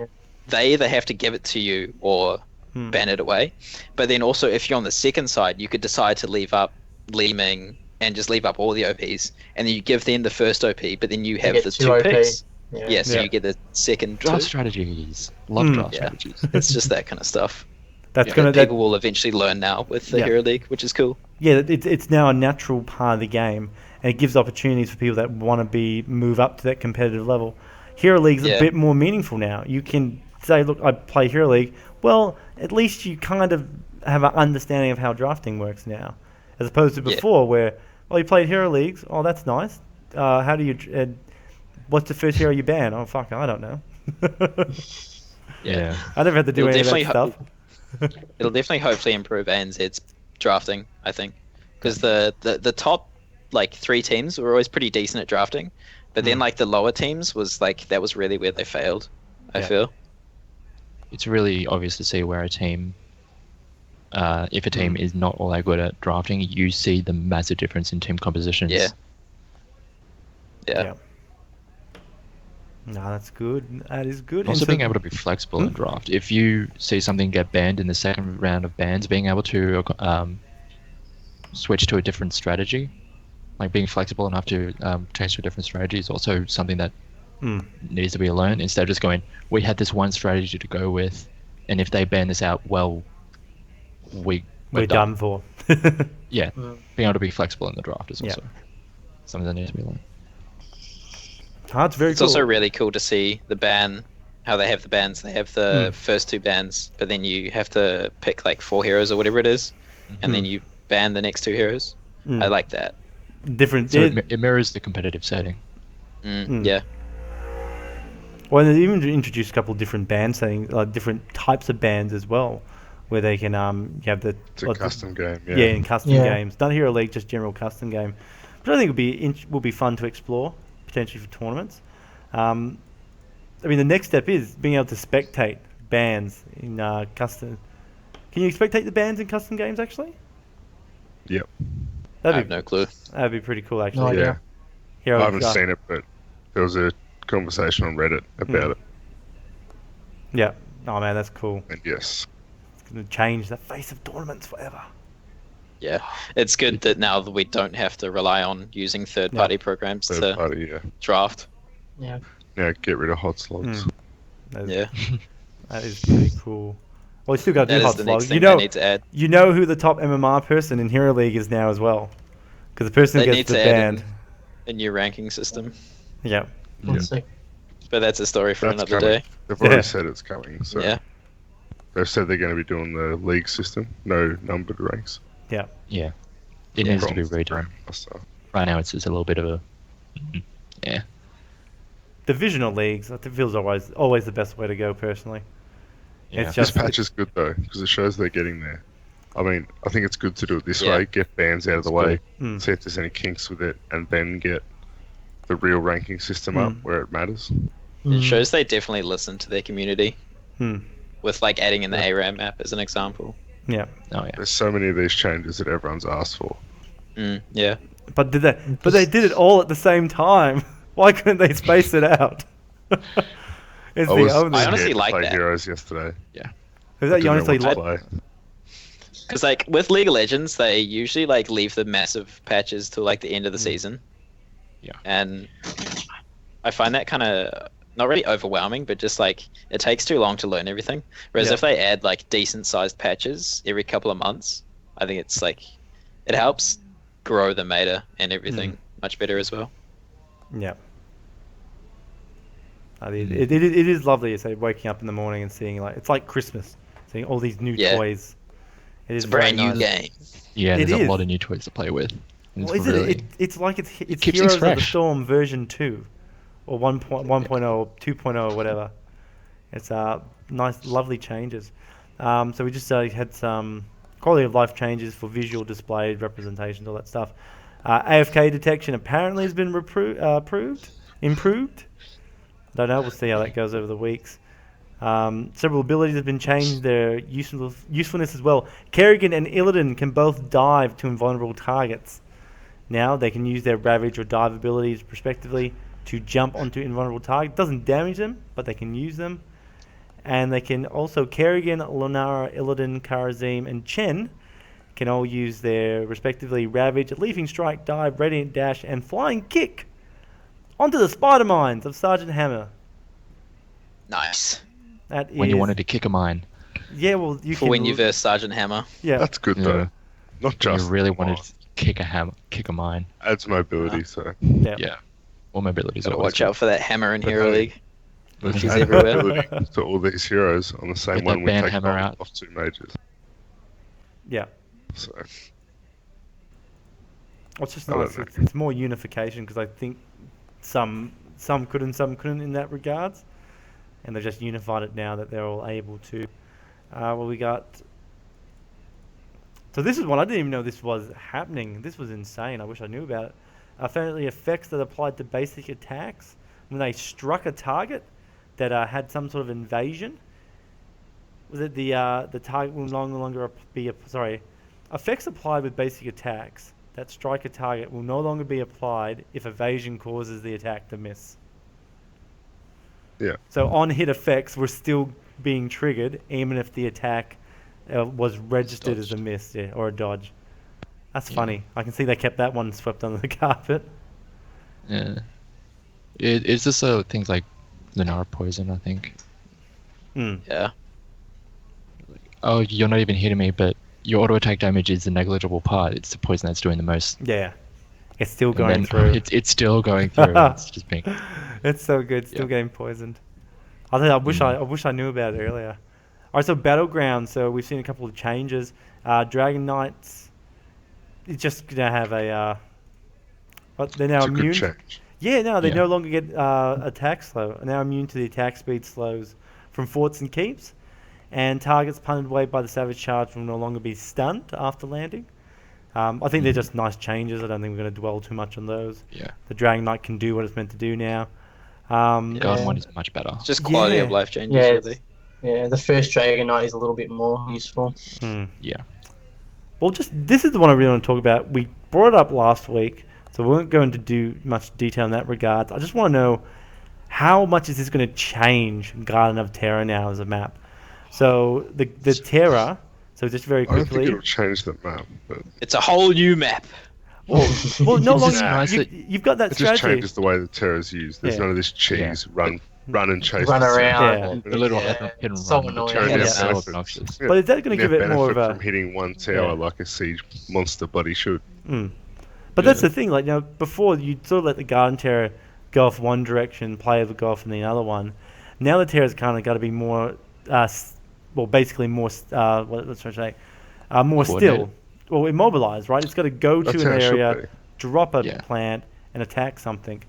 they either have to give it to you or ban it away. But then also if you're on the second side, you could decide to leave up Li Ming and just leave up all the OPs, and then you give them the first OP, but then you have the 2 picks. So you get the second draft 2. strategies. Love draft strategies. It's just that kind of stuff. People will eventually learn now with the Hero League, which is cool. It's now a natural part of the game, and it gives opportunities for people that want to move up to that competitive level. Hero League's a bit more meaningful now. You can say, look, I play Hero League. Well, at least you kind of have an understanding of how drafting works now, as opposed to before where, you played Hero Leagues. Oh, that's nice. How do you? What's the first hero you ban? Oh, fuck, I don't know. I never had to do any of that stuff. It'll definitely hopefully improve ANZ's drafting, I think, because the top like 3 teams were always pretty decent at drafting, but then like the lower teams was like that was really where they failed. I feel it's really obvious to see where a team, if a team is not all that good at drafting, you see the massive difference in team compositions. No, that's good. That is good. Also being able to be flexible in draft. If you see something get banned in the second round of bans, being able to switch to a different strategy, like being flexible enough to change to a different strategy is also something that needs to be learned, instead of just going, we had this one strategy to go with, and if they ban this out, well, we're done for. Yeah, being able to be flexible in the draft is also something that needs to be learned. It's very It's cool. also really cool to see the ban, how they have the bans. They have the first 2 bans, but then you have to pick like 4 heroes or whatever it is, and then you ban the next 2 heroes. I like that. Different. So it mirrors the competitive setting. Yeah. Well, they even introduced a couple of different band settings, different types of bands as well, where they can you have the It's a custom game. Yeah. in custom games. Not Hero League, just general custom game. But I think will be fun to explore potentially for tournaments. I mean, the next step is being able to spectate bands in custom. Can you spectate the bands in custom games actually? Yep. I have no clue. That'd be pretty cool actually. No idea. Yeah. Hero I haven't seen it, but there was a conversation on Reddit about it. Yeah. Oh man, that's cool. And yes. It's going to change the face of tournaments forever. Yeah, it's good that now that we don't have to rely on using third-party programs to draft. Yeah. Now get rid of hot slots. Yeah. That is pretty cool. Well, we still got to do That hot is the next slots. thing they need to add. You know who the top MMR person in Hero League is now as well, because the person who They gets need the to band. add a new ranking system. Yeah. Let's see. But that's a story for That's another coming. day. They've already said it's coming. So Yeah. they've said they're going to be doing the league system, no numbered ranks. Yeah. Yeah, it needs to be redone. So, Right now, it's just a little bit of a Divisional leagues, I think feels always the best way to go personally. Yeah. It's this just patch is good though because it shows they're getting there. I mean, I think it's good to do it this way, get bans out of the way, see if there's any kinks with it, and then get the real ranking system up where it matters. It shows they definitely listen to their community. Hmm. With like adding in the ARAM map as an example. Yeah. Oh yeah. There's so many of these changes that everyone's asked for. Yeah. But they did it all at the same time. Why couldn't they space it out? It's the only. I honestly scared to like play that. Heroes yesterday. Yeah. Is that you honestly like? like? Because like with League of Legends, they usually like leave the massive patches till like the end of the season. Yeah. And I find that kind of not really overwhelming, but just like it takes too long to learn everything. Whereas if they add like decent sized patches every couple of months, I think it's like it helps grow the meta and everything much better as well. Yeah. It is lovely. It's like waking up in the morning and seeing it's like Christmas, seeing all these new toys. It's a brand new game. Yeah, there's a lot of new toys to play with. Well, it's like it's Heroes of the Storm version 2, or 1.0 or 2.0 or whatever. It's nice, lovely changes. So we just had some quality of life changes for visual displays, representations, all that stuff. AFK detection apparently has been improved. Don't know. We'll see how that goes over the weeks. Several abilities have been changed. Their usefulness as well. Kerrigan and Illidan can both dive to invulnerable targets. Now they can use their Ravage or Dive abilities respectively to jump onto invulnerable targets. Doesn't damage them, but they can use them. And they can also, Kerrigan, Lunara, Illidan, Karazim, and Chen can all use their respectively Ravage, Leaping Strike, Dive, Radiant Dash, and Flying Kick onto the Spider Mines of Sergeant Hammer. Nice. When you wanted to kick a mine. Yeah, well, you can. When you verse Sergeant Hammer. Yeah, that's good though. Not just. You really wanted to kick a mine. Adds mobility, so. Yeah. All mobility. Gotta watch out for that hammer in Hero League. She's everywhere. To all these heroes on the same one, we take hammer out off 2 mages. Yeah. So. It's just nice. It's more unification because I think some could and some couldn't in that regards, and they've just unified it now that they're all able to. We got. So this is one I didn't even know this was happening. This was insane. I wish I knew about it. Apparently, effects that applied to basic attacks when they struck a target that had some sort of invasion. Was it the target will no longer be effects applied with basic attacks that strike a target will no longer be applied if evasion causes the attack to miss. Yeah. So on-hit effects were still being triggered, even if the attack was registered as a miss or a dodge. That's funny. I can see they kept that one swept under the carpet. Yeah. It's just things like Lunar Poison, I think. Yeah. Oh, you're not even hitting me, but your auto attack damage is the negligible part. It's the poison that's doing the most. Yeah. It's still going through. It's still going through. It's just being... It's so good. Still getting poisoned. I wish I knew about it earlier. All right, so Battleground. So we've seen a couple of changes. Dragon Knights. It's just gonna have a. But they're now immune. It's a good change. Yeah, no, they no longer get attack slow. They're now immune to the attack speed slows from forts and keeps, and targets punted away by the savage charge will no longer be stunned after landing. I think they're just nice changes. I don't think we're going to dwell too much on those. Yeah. The Dragon Knight can do what it's meant to do now. God one is much better. It's just quality of life changes, really. Yeah, the first Dragon Knight is a little bit more useful. Yeah. Well, this is the one I really want to talk about. We brought it up last week, so we won't go into do much detail in that regard. I just want to know how much is this going to change Garden of Terror now as a map. So the Terror. So just very quickly. I don't think it'll change the map. But it's a whole new map. Well, no longer. You've got that strategy. It just changes the way the Terror is used. There's none of this cheese run and chase. Run around. The little hidden so run. annoying. So obnoxious. But is that going to give it more of a from hitting one tower like a siege monster buddy should? But that's the thing. Like before you sort of let the Garden Terror go off one direction, play over go off in the other one. Now the Terror's kind of got to be more. Basically more. Let's try to say, more still. Well, immobilized, right? It's got to go to an area, drop a plant, and attack something.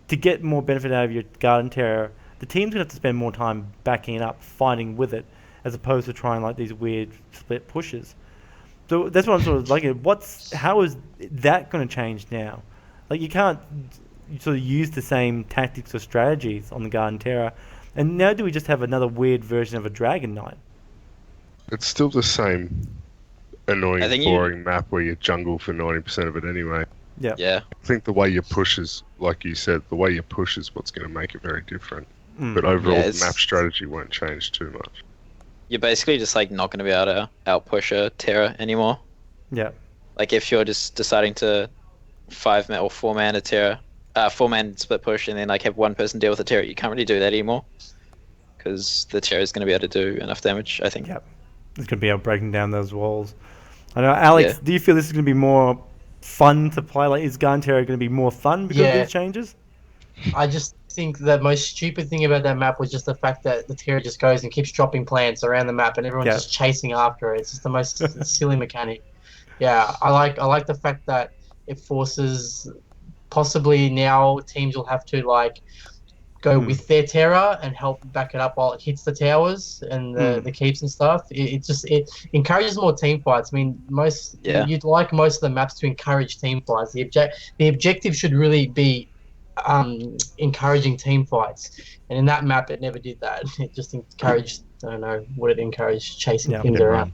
To get more benefit out of your Garden Terror, the team's going to have to spend more time backing it up, fighting with it, as opposed to trying like these weird split pushes. So that's what I'm sort of like. How is that going to change now? Like you can't sort of use the same tactics or strategies on the Garden Terror. And now do we just have another weird version of a Dragon Knight? It's still the same annoying, boring map where you jungle for 90% of it anyway. Yeah. I think the way you push is, like you said, the way you push is what's going to make it very different. But overall, the map strategy won't change too much. You're basically just like not going to be able to outpush a Terror anymore. Yeah. Like if you're just deciding to 5-man or 4-man a Terror, 4-man split push, and then like have one person deal with the Terror, you can't really do that anymore because the Terror is going to be able to do enough damage, I think. Yep. It's going to be able breaking down those walls. I know, Alex, do you feel this is going to be more fun to play? Like, is Garden Terror going to be more fun because of these changes? I just think the most stupid thing about that map was just the fact that the Terror just goes and keeps dropping plants around the map and everyone's just chasing after it. It's just the most silly mechanic. Yeah, I like the fact that it forces... Possibly now teams will have to like go with their Terror and help back it up while it hits the towers and the keeps and stuff. It encourages more team fights. I mean, you'd like most of the maps to encourage team fights. The objective should really be encouraging team fights, and in that map it never did that. It just encouraged, I don't know what it encouraged, chasing things around.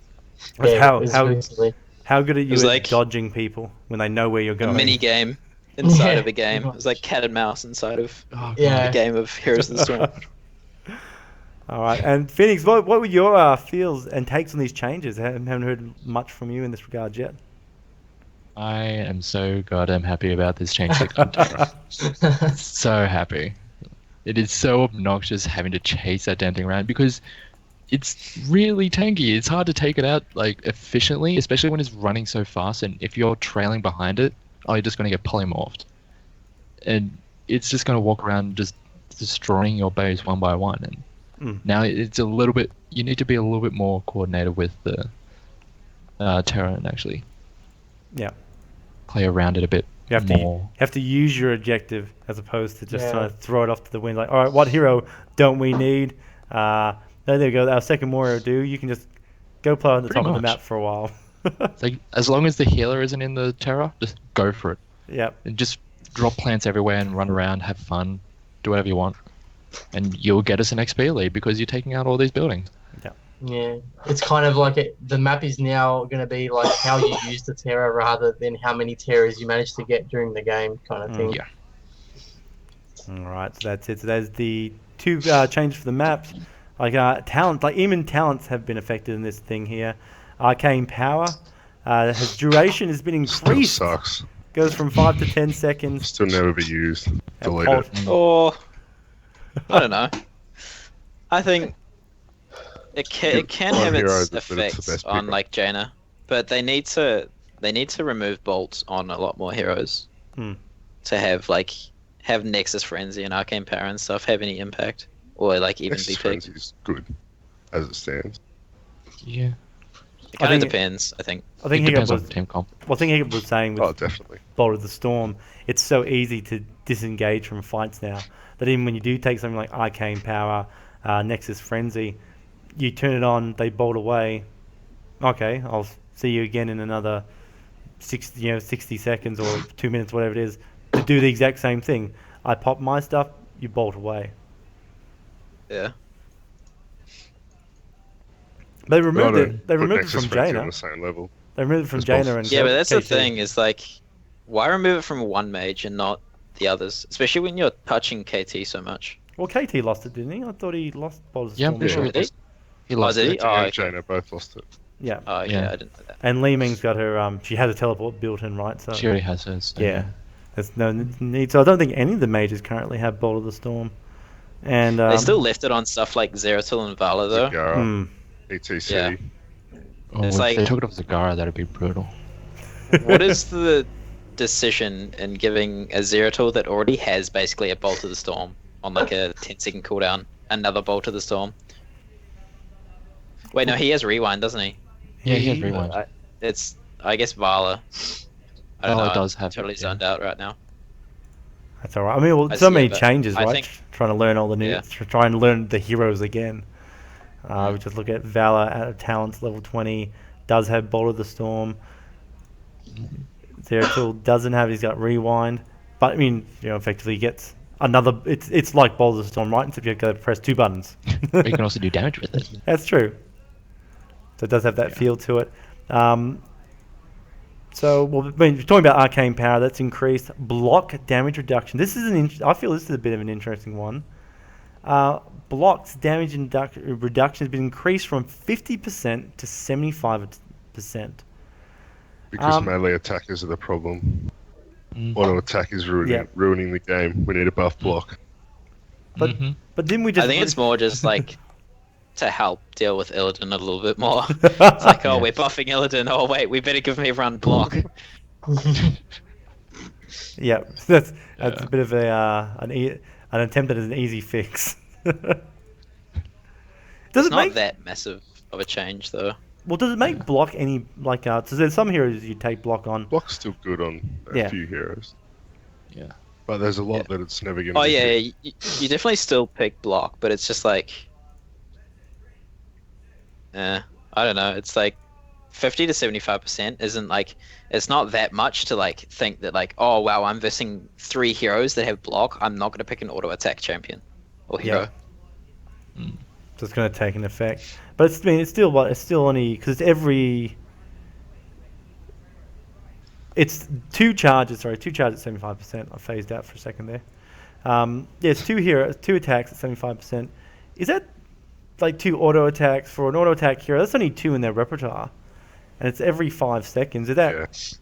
How good are you at dodging people when they know where you're going? A mini game inside of a game. It was like cat and mouse inside of a game of Heroes of the Storm. All right, and Phoenix, what were your feels and takes on these changes? I haven't heard much from you in this regard yet. I am so goddamn happy about this change. So happy. It is so obnoxious having to chase that damn thing around because it's really tanky. It's hard to take it out like efficiently, especially when it's running so fast. And if you're trailing behind it, you're just going to get polymorphed. And it's just going to walk around just destroying your base one by one. And now it's a little bit... You need to be a little bit more coordinated with the Terror and actually play around it a bit more. You have to use your objective as opposed to just trying to throw it off to the wind. Like, all right, what hero don't we need? There we go. Our second warrior do. You can just go play on the top of the map for a while. It's like, as long as the healer isn't in the Terror, just go for it. Yep. And just drop plants everywhere and run around, have fun, do whatever you want. And you'll get us an XP lead because you're taking out all these buildings. Yeah. It's kind of like the map is now going to be like how you use the Terror rather than how many Terrors you manage to get during the game kind of thing. Yeah. All right, so that's it. So there's the two changes for the maps. Like talent, like even talents have been affected in this thing here. Arcane power, his duration has been increased. Still sucks. Goes from 5 to 10 seconds. Still never be used. Delete Polt- it. Or I don't know. I think it can One have hero its that- but it's the effects best on pickup. like Jaina, but they need to remove bolts on a lot more heroes to have Nexus Frenzy and Arcane Power and stuff have any impact, or like even Nexus be picked. Frenzy's good as it stands. Yeah. It kind I of think- depends, I think. I think It Hiccup depends was, on team comp. well, I think Hiccup was saying with Oh, definitely. Bolt of the Storm, it's so easy to disengage from fights now that even when you do take something like Arcane Power, Nexus Frenzy, you turn it on, they bolt away. Okay, I'll see you again in another 60 seconds or 2 minutes, whatever it is, to do the exact same thing. I pop my stuff, you bolt away. Yeah. They removed But I it. don't They put removed it Nexus from Frenzy Jaina. on the same level. They removed it from It's Jaina both. and Yeah, but that's the KT. thing, is like, why remove it from one mage and not the others? Especially when you're touching KT so much. Well, KT lost it, didn't he? I thought he lost Bolt of the Yeah, I'm Storm. pretty sure Did he he? lost. He lost did it. he? KT Oh, and okay. Jaina both lost it. Yeah. Oh, okay, Yeah. I didn't know that. And Li Ming's got her. She has a teleport built in, right? So She already has hers. So yeah, there's no need. So I don't think any of the mages currently have Bolt of the Storm. And They still left it on stuff like Zeratul and Vala, though. Zagara, ETC. Yeah. Oh, It's if like- they took it off Zagara, that'd be brutal. What is the decision in giving a Zeratul that already has basically a Bolt of the Storm on like a 10-second cooldown, another Bolt of the Storm? Wait, no, he has Rewind, doesn't he? Yeah, he has rewind. It's, I guess, Vala. I don't Oh, know. it does have I'm totally it, yeah. zoned out right now. That's all right. I mean, well, I so see many it, but changes, I right? think- Trying to learn all the new, Yeah. trying to learn the heroes again. We just look at Valor out of talents level 20, does have Bolt of the Storm. Zeratul doesn't have. He's got Rewind, but I mean, effectively he gets another. It's like Bolt of the Storm, right? Except you've got to press two buttons. But you can also do damage with it. That's true. So it does have that feel to it. So, well, when you're talking about arcane power, that's increased. Block damage reduction. This is I feel this is a bit of an interesting one. Block's damage reduction has been increased from 50% to 75%. Because melee attackers are the problem. Mm. Auto attack is ruining the game. We need a buff block. But but didn't we just? I think it's more just like to help deal with Illidan a little bit more. It's like, oh, we're buffing Illidan. Oh, wait, we better give everyone block. Yeah, that's a bit of an attempt at an easy fix. Does It's it not make that massive of a change, though. well? Does it make block any like? So there's some heroes you take block on. Block's still good on a few heroes. Yeah. But there's a lot that it's never going to Oh, be yeah, hit. you definitely still pick block, but it's just like... I don't know. It's like 50 to 75% isn't like... It's not that much to like think that like, oh, wow, I'm versing 3 heroes that have block. I'm not going to pick an auto attack champion or hero. Yeah. So it's going to take an effect, but it's still only because it's two charges at 75%. I phased out for a second there. It's two attacks at 75%. Is that like 2 auto attacks for an auto attack hero? That's only 2 in their repertoire, and it's every 5 seconds. Is that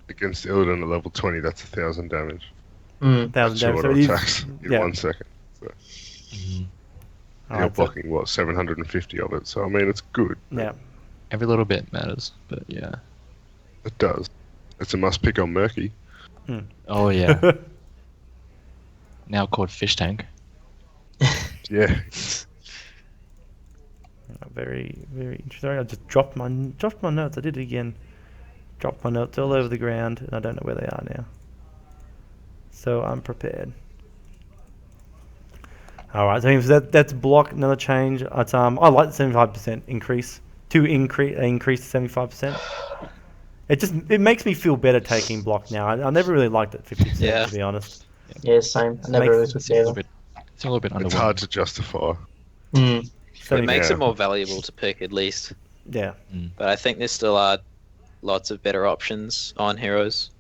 Against Illidan at level 20, that's 1,000 damage. 1,000 That's damage? So auto it is- attacks in 1 second. So you're Alright, so- blocking 750 of it. So I mean, it's good. yeah. Every little bit matters, but yeah. It does. It's a must pick on Murky. Oh yeah. Now called Fish Tank. Yeah. Very, very interesting. I just dropped my notes. I did it again. Dropped my notes all over the ground, and I don't know where they are now. So I'm prepared. All right, so that's block. Another change. It's I like the 75% increase. Increase to 75%. It makes me feel better taking block now. I never really liked it 50%, to be honest. Yeah, same. I never really took It's a little either. bit. It's a little bit It's underwhelming. hard to justify. It makes Yeah. it more valuable to pick, at least. Yeah. But I think there still are lots of better options on heroes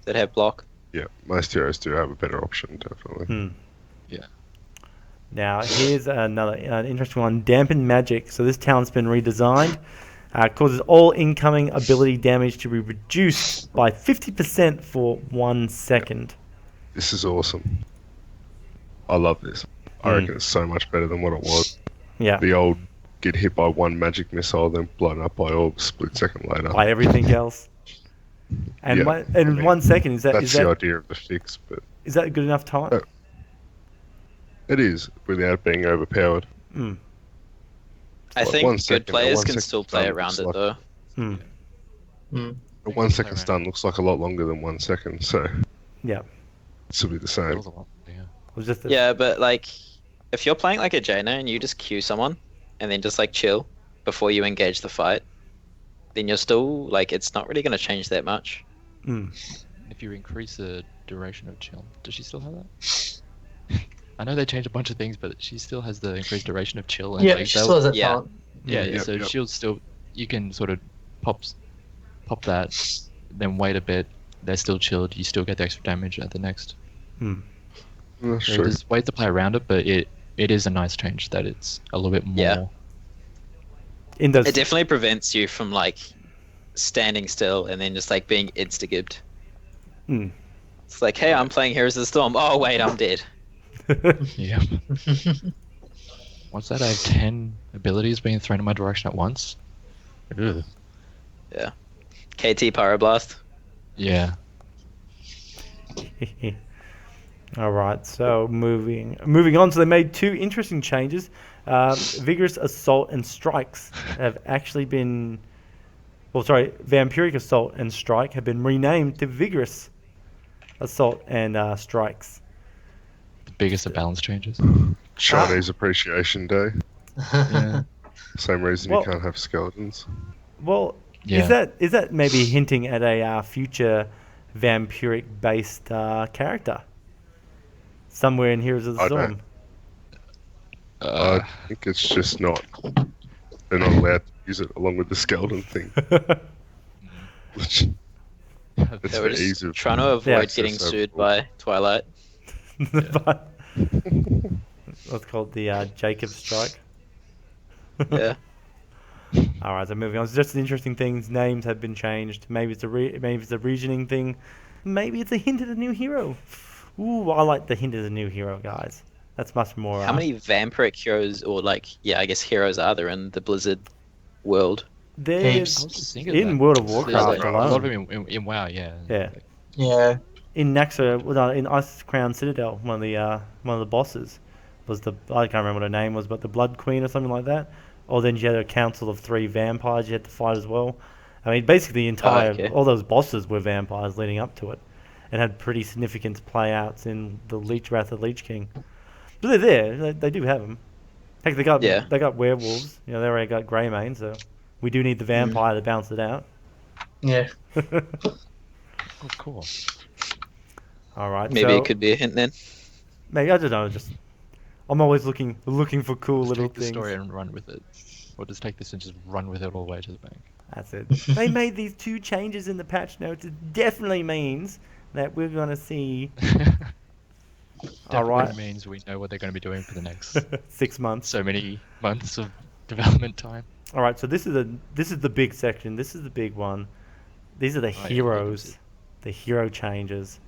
that have block. Yeah, most heroes do have a better option, definitely. Now, here's another interesting one. Dampened Magic. So this talent's been redesigned. Causes all incoming ability damage to be reduced by 50% for 1 second. This is awesome. I love this. I reckon it's so much better than what it was. Yeah. The old get hit by one magic missile, then blown up by all split second later. By everything else. And Yeah, in 1 second, is that the idea of the fix, but is that a good enough time? It is, without being overpowered. I think good players can still play around it, though. A 1 second stun looks like a lot longer than 1 second, so yeah, this will be the same. Yeah, but like, if you're playing like a Jaina and you just queue someone and then just like chill before you engage the fight, then you're still like, it's not really going to change that much. If you increase the duration of chill, does she still have that? I know they changed a bunch of things, but she still has the increased duration of chill. And Yeah, she still has that talent. Yeah, so she'll still, you can sort of pop that, then wait a bit, they're still chilled, you still get the extra damage at the next. That's So true. there's ways to play around it, but it is a nice change that it's a little bit more. Yeah. In those, It definitely prevents you from like standing still and then just like being insta-gibbed. It's like, hey, I'm playing Heroes of the Storm. Oh wait, I'm dead. Yeah. What's that? I have 10 abilities being thrown in my direction at once. Ugh. Yeah. KT Pyroblast. Yeah. All right, so moving on. So they made 2 interesting changes. Vigorous Assault and Strikes have actually been... Vampiric Assault and Strike have been renamed to Vigorous Assault and Strikes. The biggest of balance changes. Chinese Appreciation Day. Yeah. Same reason you can't have skeletons. Well, Yeah. is that maybe hinting at a future vampiric-based character? Somewhere in Heroes of the I Storm. I think it's just not... They're not allowed to use it along with the skeleton thing. Which, it's They were for just ease of trying to avoid access getting overall. sued by Twilight. But what's called the Jacob Strike. Yeah. All right, so moving on. So just interesting things. Names have been changed. Maybe it's a regioning thing. Maybe it's a hint at a new hero. Ooh, I like the hint at a new hero, guys. That's much more. How many vampiric heroes, or like, I guess heroes are there in the Blizzard world? There's Heaps. I was just thinking in that. World of There's Warcraft a lot of alone. them in WoW, yeah. Yeah. Yeah. In Naxxra, in Ice Crown Citadel, one of the bosses was I can't remember what her name was, but the Blood Queen or something like that. Or then you had a council of 3 vampires you had to fight as well. I mean, basically all those bosses were vampires leading up to it, and had pretty significant playouts in the Wrath of the Lich King. But they're there. They do have them. Heck, they got werewolves. You know, they already got Greymane, so we do need the vampire to balance it out. Yeah. Oh, cool. All right. Maybe so, it could be a hint then. Maybe I don't know. I'm always looking for cool Just little take the things. story and run with it. Or just take this and just run with it all the way to the bank. That's it. They made these 2 changes in the patch notes. It definitely means that we're gonna see. All right. Definitely means we know what they're going to be doing for the next 6 months. so many months of development time. All right. So this is the big section. This is the big one. These are the heroes, the hero changes.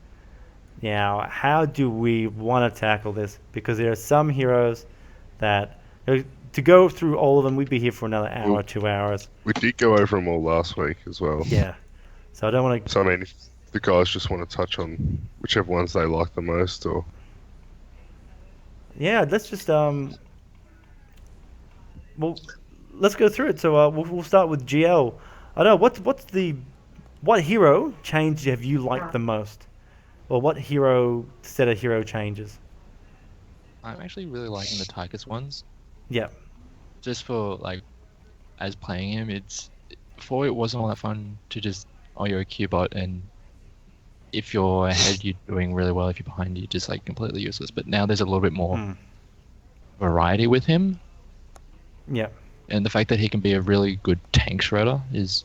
Now, how do we want to tackle this? Because there are some heroes that to go through all of them, we'd be here for another hour, 2 hours. We did go over them all last week as well. Yeah. So I don't want to. So I mean, if the guys just want to touch on whichever ones they like the most, or Yeah, let's just let's go through it. So we'll start with GL. I don't know what hero change have you liked the most, or what set of hero changes? I'm actually really liking the Tychus ones. Yeah. Just for, like, as playing him, it wasn't all that fun to just, you're a Q-bot, and if you're ahead, you're doing really well. If you're behind, you're just, like, completely useless. But now there's a little bit more variety with him. Yeah. And the fact that he can be a really good tank shredder is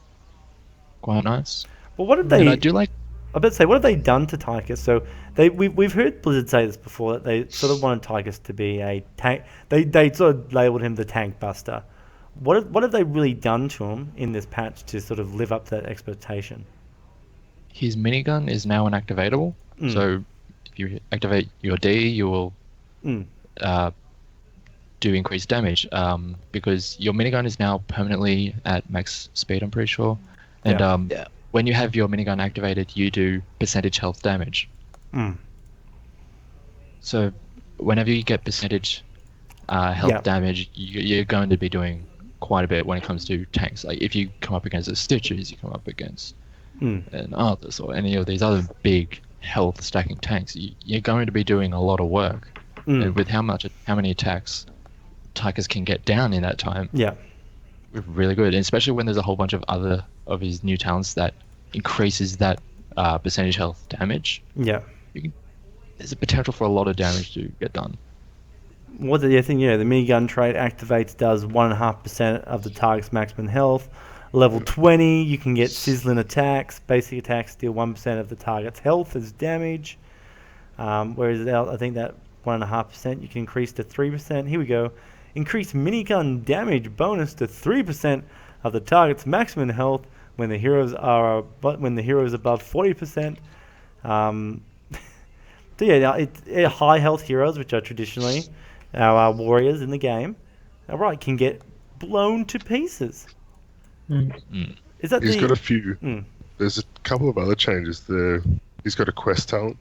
quite nice. Well, what did they? And I do like... I bet say, what have they done to Tychus? So we've heard Blizzard say this before, that they sort of wanted Tychus to be a tank. They sort of labelled him the tank buster. What have they really done to him in this patch to sort of live up to that expectation? His minigun is now inactivatable. So if you activate your D, you will do increased damage, because your minigun is now permanently at max speed, I'm pretty sure. And when you have your minigun activated, you do percentage health damage. So whenever you get percentage health damage, you're going to be doing quite a bit when it comes to tanks. Like if you come up against the Stitches, you come up against an Arthas or any of these other big health stacking tanks, you're going to be doing a lot of work. And with how many attacks Tychus can get down in that time, really good. And especially when there's a whole bunch of other of his new talents that increases that percentage health damage. There's a potential for a lot of damage to get done. What the thing? The minigun trait activates, does 1.5% of the target's maximum health. Level 20, you can get sizzling attacks. Basic attacks deal 1% of the target's health as damage. Whereas I think that 1.5% you can increase to 3%. Here we go. Increase minigun damage bonus to 3% of the target's maximum health when the heroes are above 40%. So it's high health heroes, which are traditionally our warriors in the game, can get blown to pieces. Is that He's got a few. There's a couple of other changes. He's got a quest talent.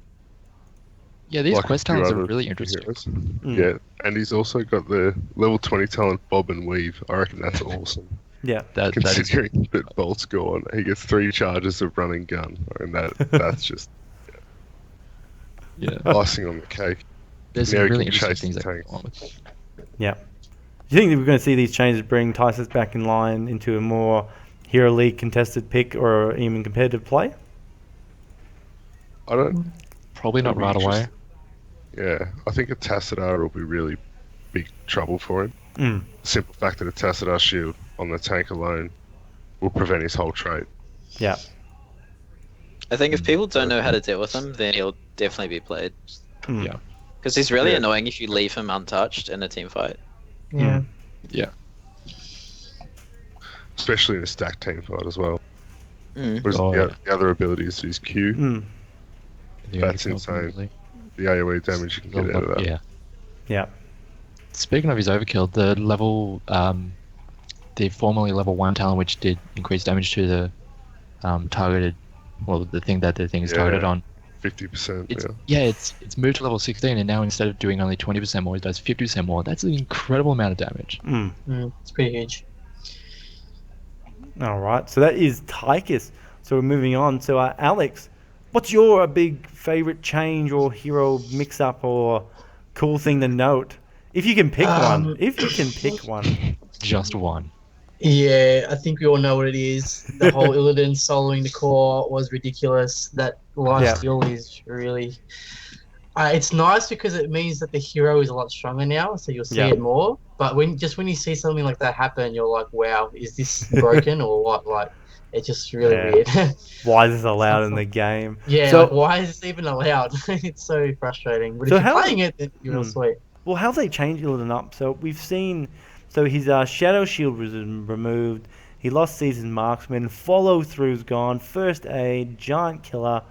Yeah, these quest talents are really interesting. Yeah, and he's also got the level 20 talent Bob and Weave. I reckon that's awesome. Yeah, considering that Bolt's gone, he gets 3 charges of running gun, and that's just icing on the cake. There's some really interesting things that go on with it. Yeah. Do you think that we're going to see these changes bring Tychus back in line into a more Hero League contested pick or even competitive play? I don't. Probably not right away. Yeah, I think a Tassadar will be really big trouble for him. The simple fact that a Tassadar shield on the tank alone will prevent his whole trait. Yeah. I think if people don't know how to deal with him, then he'll definitely be played. Yeah. Because he's really annoying if you leave him untouched in a team fight. Yeah. Yeah. Especially in a stacked team fight as well. Whereas the other ability is his Q. That's insane. The AoE damage you can get out of that. Yeah. Speaking of his overkill, the formerly level 1 talent, which did increase damage to the targeted, the thing that the thing is targeted on. 50%. It's moved to level 16, and now instead of doing only 20% more, it does 50% more. That's an incredible amount of damage. It's pretty huge. All right, so that is Tychus. So we're moving on. So Alex, what's your big favorite change or hero mix-up or cool thing to note? If you can pick one. If you can pick one. Just one. Yeah, I think we all know what it is. The whole Illidan soloing the core was ridiculous. That lifesteal is really... it's nice because it means that the hero is a lot stronger now, so you'll see it more. But when you see something like that happen, you're like, wow, is this broken or what? Like, it's just really weird. Why is this allowed in the game? Yeah, so, why is this even allowed? It's so frustrating. But if you're playing it, then you're real sweet. Well, how have they changed Illidan up? So we've seen... So his Shadow Shield was removed. He lost Seasoned Marksman. Follow-through's gone. First Aid, Giant Killer,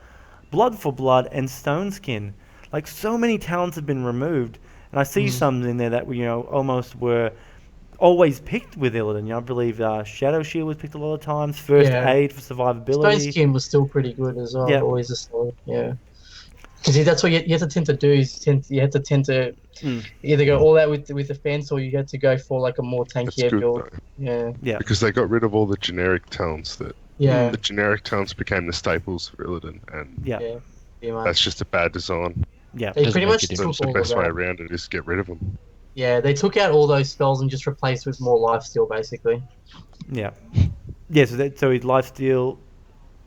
Blood for Blood, and Stone Skin. Like, so many talents have been removed. And I see some in there that, almost were always picked with Illidan. I believe Shadow Shield was picked a lot of times. First Aid for survivability. Stone Skin was still pretty good as well. Yeah. Always a solid, Because that's what you have to tend to do. You have to tend to either go all out with the fence, or you have to go for like a more tankier build. Yeah. Because they got rid of all the generic talents the generic talents became the staples for Illidan, and that's just a bad design. Yeah, they pretty much took the best way around it is to get rid of them. Yeah, they took out all those spells and just replaced with more lifesteal, basically. Yeah. So his lifesteal,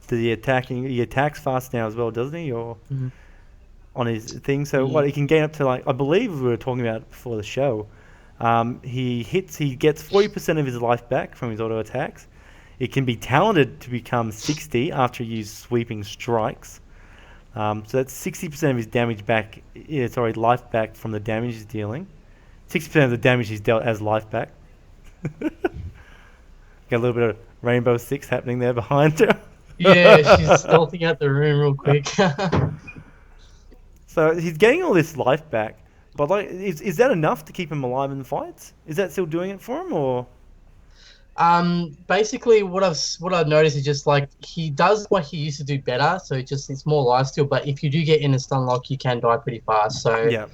he attacks fast now as well, doesn't he? Or on his thing. So he can gain up to, like, I believe we were talking about it before the show. He gets 40% of his life back from his auto attacks. It can be talented to become 60 after you use sweeping strikes. So that's 60% of his damage back. Yeah, sorry, life back from the damage he's dealing. 60% of the damage he's dealt as life back. Got a little bit of Rainbow Six happening there behind her. Yeah, she's stealthing out the room real quick. So he's getting all this life back, but like, is that enough to keep him alive in the fights? Is that still doing it for him, or? Basically, what I've noticed is just like he does what he used to do better. So it's more life steal. But if you do get in a stun lock, you can die pretty fast. So Yeah.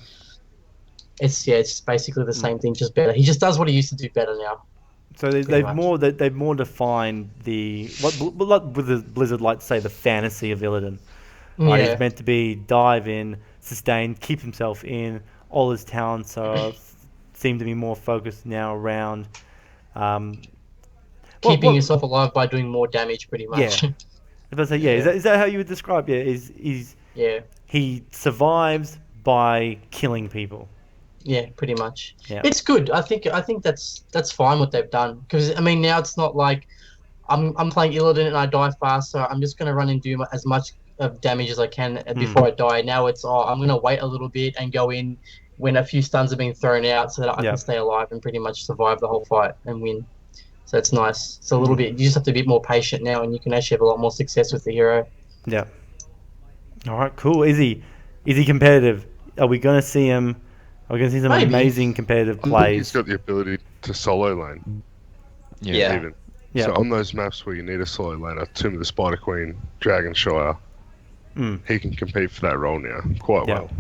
It's basically the same thing, just better. He just does what he used to do better now. So they've more defined what with the Blizzard like to say, the fantasy of Illidan. Right, he's meant to be dive in, sustain, keep himself in. All his talents seem to be more focused now around keeping yourself alive by doing more damage, pretty much. Yeah. If I say is that how you would describe? Yeah. He survives by killing people. Yeah, pretty much. Yeah. It's good. I think that's fine what they've done, because I mean now it's not like I'm playing Illidan and I die fast, so I'm just gonna run and do as much of damage as I can before I die. Now it's I'm gonna wait a little bit and go in when a few stuns are being thrown out so that I can stay alive and pretty much survive the whole fight and win. So it's nice. It's a little bit. You just have to be more patient now, and you can actually have a lot more success with the hero. Yeah. All right. Cool. Is he competitive? Are we gonna see him? Are we gonna see some amazing competitive plays? He's got the ability to solo lane. Yeah. Even. Yeah. So on those maps where you need a solo laner, Tomb of the Spider Queen, Dragonshire, he can compete for that role now quite well.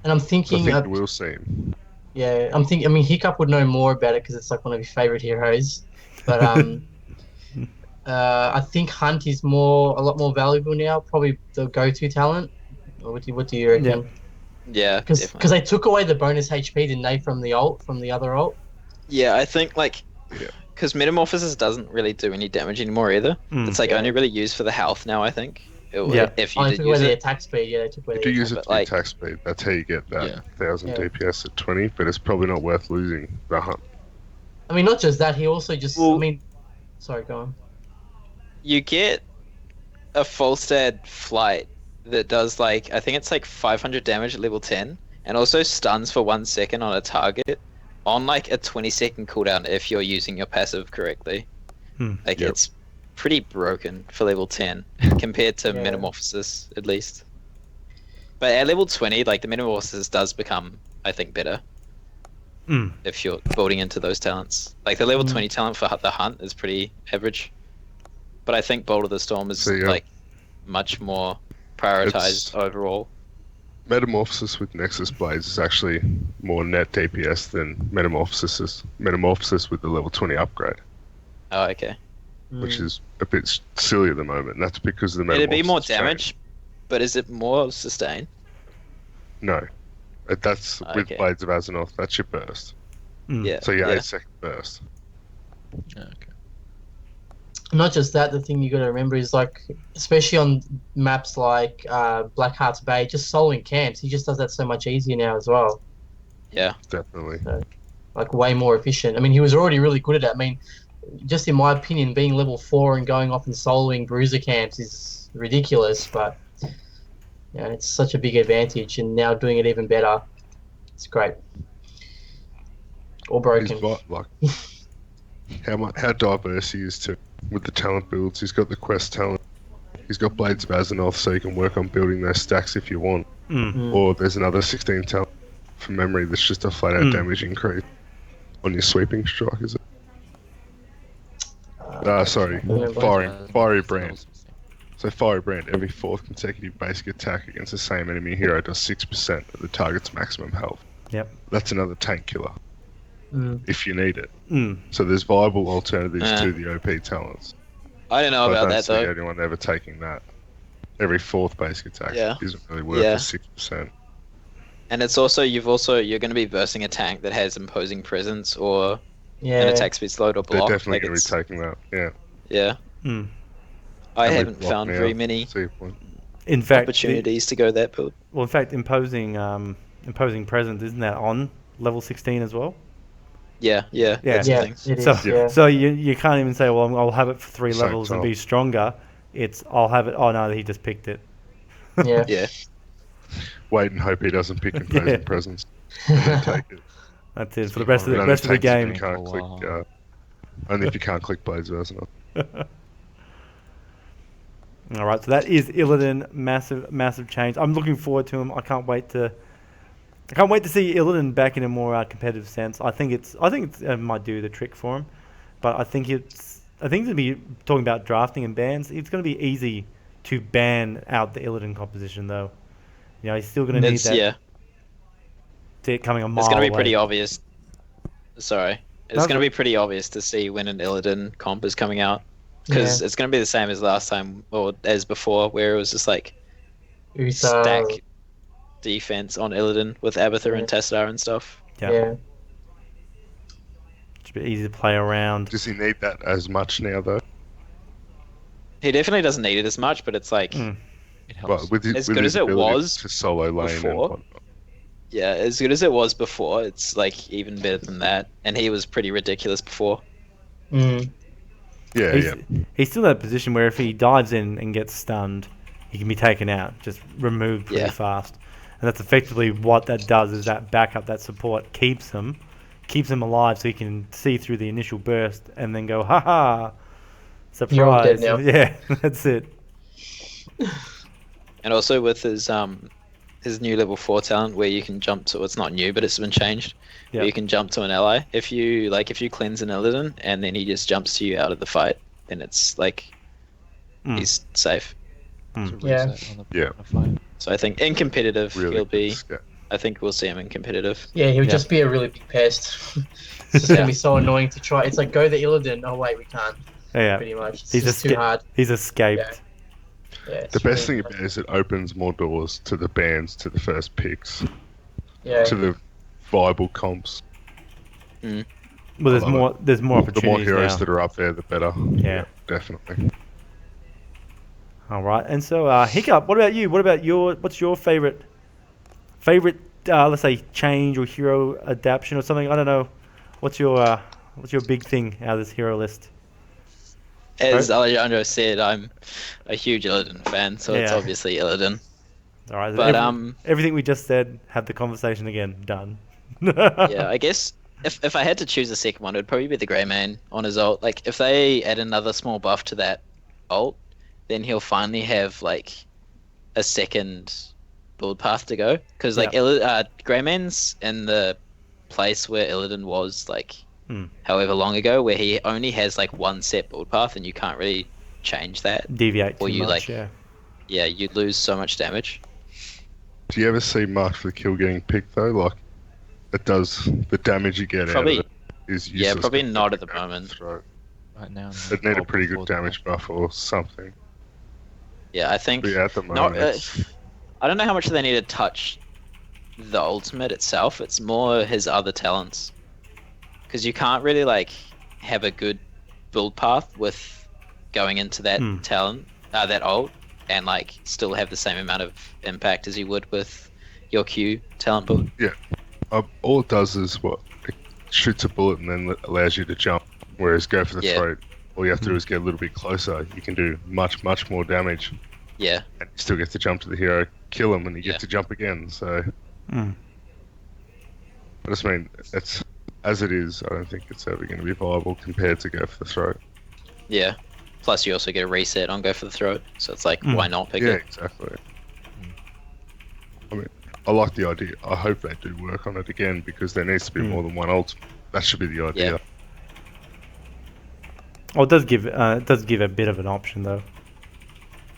And I'm thinking, I think we'll see him. Yeah, I'm thinking. I mean, Hykkup would know more about it because it's like one of his favorite heroes. But I think Hunt is a lot more valuable now. Probably the go-to talent. What do you reckon? Yeah, because they took away the bonus HP, didn't they, from the other ult? Yeah, I think because Metamorphosis doesn't really do any damage anymore either. It's only really used for the health now, I think. If you they did took away use the it. attack speed. Yeah, they took away You do use it for attack speed. That's how you get that 1000 DPS at 20. But it's probably not worth losing the Hunt. I mean, not just that. He also just. Sorry, go on. You get a Falstad flight that does I think it's 500 damage at level 10, and also stuns for 1 second on a target on a 20-second cooldown if you're using your passive correctly. It's pretty broken for level 10 compared to Metamorphosis, at least. But at level 20, the Metamorphosis does become, I think, better if you're building into those talents. The level 20 talent for the Hunt is pretty average. But I think Bolt of the Storm is much more prioritized overall. Metamorphosis with Nexus Blades is actually more net DPS than Metamorphosis with the level 20 upgrade. Oh, okay. Which is a bit silly at the moment. And that's because of the Metamorphosis. It'd be more damage, but is it more sustain? No. That's with Blades of Azeroth. That's your burst. Yeah. So 8-second burst. Okay. Not just that, the thing you got to remember is especially on maps like Blackheart's Bay, just soloing camps, he just does that so much easier now as well. Yeah, definitely. So, way more efficient. I mean, he was already really good at it. I mean, just in my opinion, being level 4 and going off and soloing bruiser camps is ridiculous, but it's such a big advantage, and now doing it even better, it's great. Or broken. How diverse he is too. With the talent builds, he's got the quest talent. He's got Blades of Azeroth, so you can work on building those stacks if you want. Or there's another 16 talent from memory that's just a flat-out damage increase on your sweeping strike, is it? Fiery Brand. So Fiery Brand, every 4th consecutive basic attack against the same enemy hero does 6% of the target's maximum health. Yep. That's another tank killer. If you need it. So there's viable alternatives to the OP talents. I don't know about that though. I don't see anyone ever taking that. Every 4th basic attack isn't really worth the 6%. And it's also you're going to be versing a tank that has imposing presence or an attack speed slowed or block. They're definitely going to be taking that. Yeah. I haven't found very many opportunities to go that build. Well, in fact, imposing presence, isn't that on level 16 as well? Yeah. That's the thing. It is, so you can't even say, well, I'll have it for 3 levels and be stronger. It's I'll have it. Oh no, he just picked it. Yeah. Yeah. Wait and hope he doesn't pick Imposing Presence. And then take it. That's it for the rest of It the only rest of the takes if game. you can't click, only if you can't click Blades Arsenal. All right, so that is Illidan. Massive change. I'm looking forward to him. I can't wait to see Illidan back in a more competitive sense. I think it might do the trick for him, but I think to be talking about drafting and bans, it's going to be easy to ban out the Illidan composition though. You know, he's still going to need that. Yeah. Coming a mile It's going to be away. pretty obvious. Sorry. It's going to be pretty obvious to see when an Illidan comp is coming out. Because it's going to be the same as last time, or as before, where it was just like stack defense on Illidan with Abathur and Tessar and stuff. Yeah. Should be easy to play around. Does he need that as much now, though? He definitely doesn't need it as much, but it's like... It helps. But as good as it was to solo lane before, yeah, as good as it was before, it's like even better than that. And he was pretty ridiculous before. Yeah, He's still in that position where if he dives in and gets stunned, he can be taken out, just removed pretty fast. And that's effectively what that does, is that backup, that support keeps him alive so he can see through the initial burst and then go, ha, surprise. You're all dead now. Yeah, that's it. And also with his new level 4 talent where you can jump to, well, it's not new, but it's been changed. Where you can jump to an ally. If you cleanse an Illidan and then he just jumps to you out of the fight, then it's like he's safe. Yeah. So I think in competitive really he'll be. I think we'll see him in competitive. Yeah, he'll just be a really big pest. It's just gonna be so annoying to try. It's like go the Illidan. Oh wait, we can't. Yeah. Pretty much. It's just too hard. He's escaped. Yeah, the best thing about it is it opens more doors to the bans, to the first picks, to the viable comps. Well, there's more opportunities. The more heroes now that are up there, the better. Yeah, definitely. All right, and so Hykkup, what about you? What's your favorite let's say change or hero adaptation or something? I don't know. What's your big thing out of this hero list? As Alejandro said, I'm a huge Illidan fan, so it's obviously Illidan. All right, but everything we just said, have the conversation again. Done. Yeah, I guess if I had to choose a second one, it would probably be the Greymane on his ult. Like if they add another small buff to that ult, then he'll finally have like a second build path to go. Because like Greymane's in the place where Illidan was like however long ago, where he only has like one set build path and you can't really change that. Deviate or too you much, like you lose so much damage. Do you ever see much for the kill getting picked though? Like it does, the damage you get probably, out of it is useless. Yeah, probably not at the moment. Right now, it'd need a pretty good damage buff or something. Yeah, I think. But yeah, at the moment, I don't know how much they need to touch the ultimate itself. It's more his other talents, because you can't really like have a good build path with going into that talent, that ult, and like still have the same amount of impact as you would with your Q talent build. Yeah, all it does is it shoots a bullet and then allows you to jump. Whereas go for the throat, all you have to do is get a little bit closer. You can do much more damage. Yeah. And you still get to jump to the hero, kill him, and you get to jump again. So, I just mean, it's as it is. I don't think it's ever going to be viable compared to go for the throat. Yeah. Plus, you also get a reset on go for the throat, so it's like, why not pick it? Yeah, exactly. I mean, I like the idea. I hope they do work on it again because there needs to be more than one ult. That should be the idea. Yeah. Well, it does give a bit of an option though.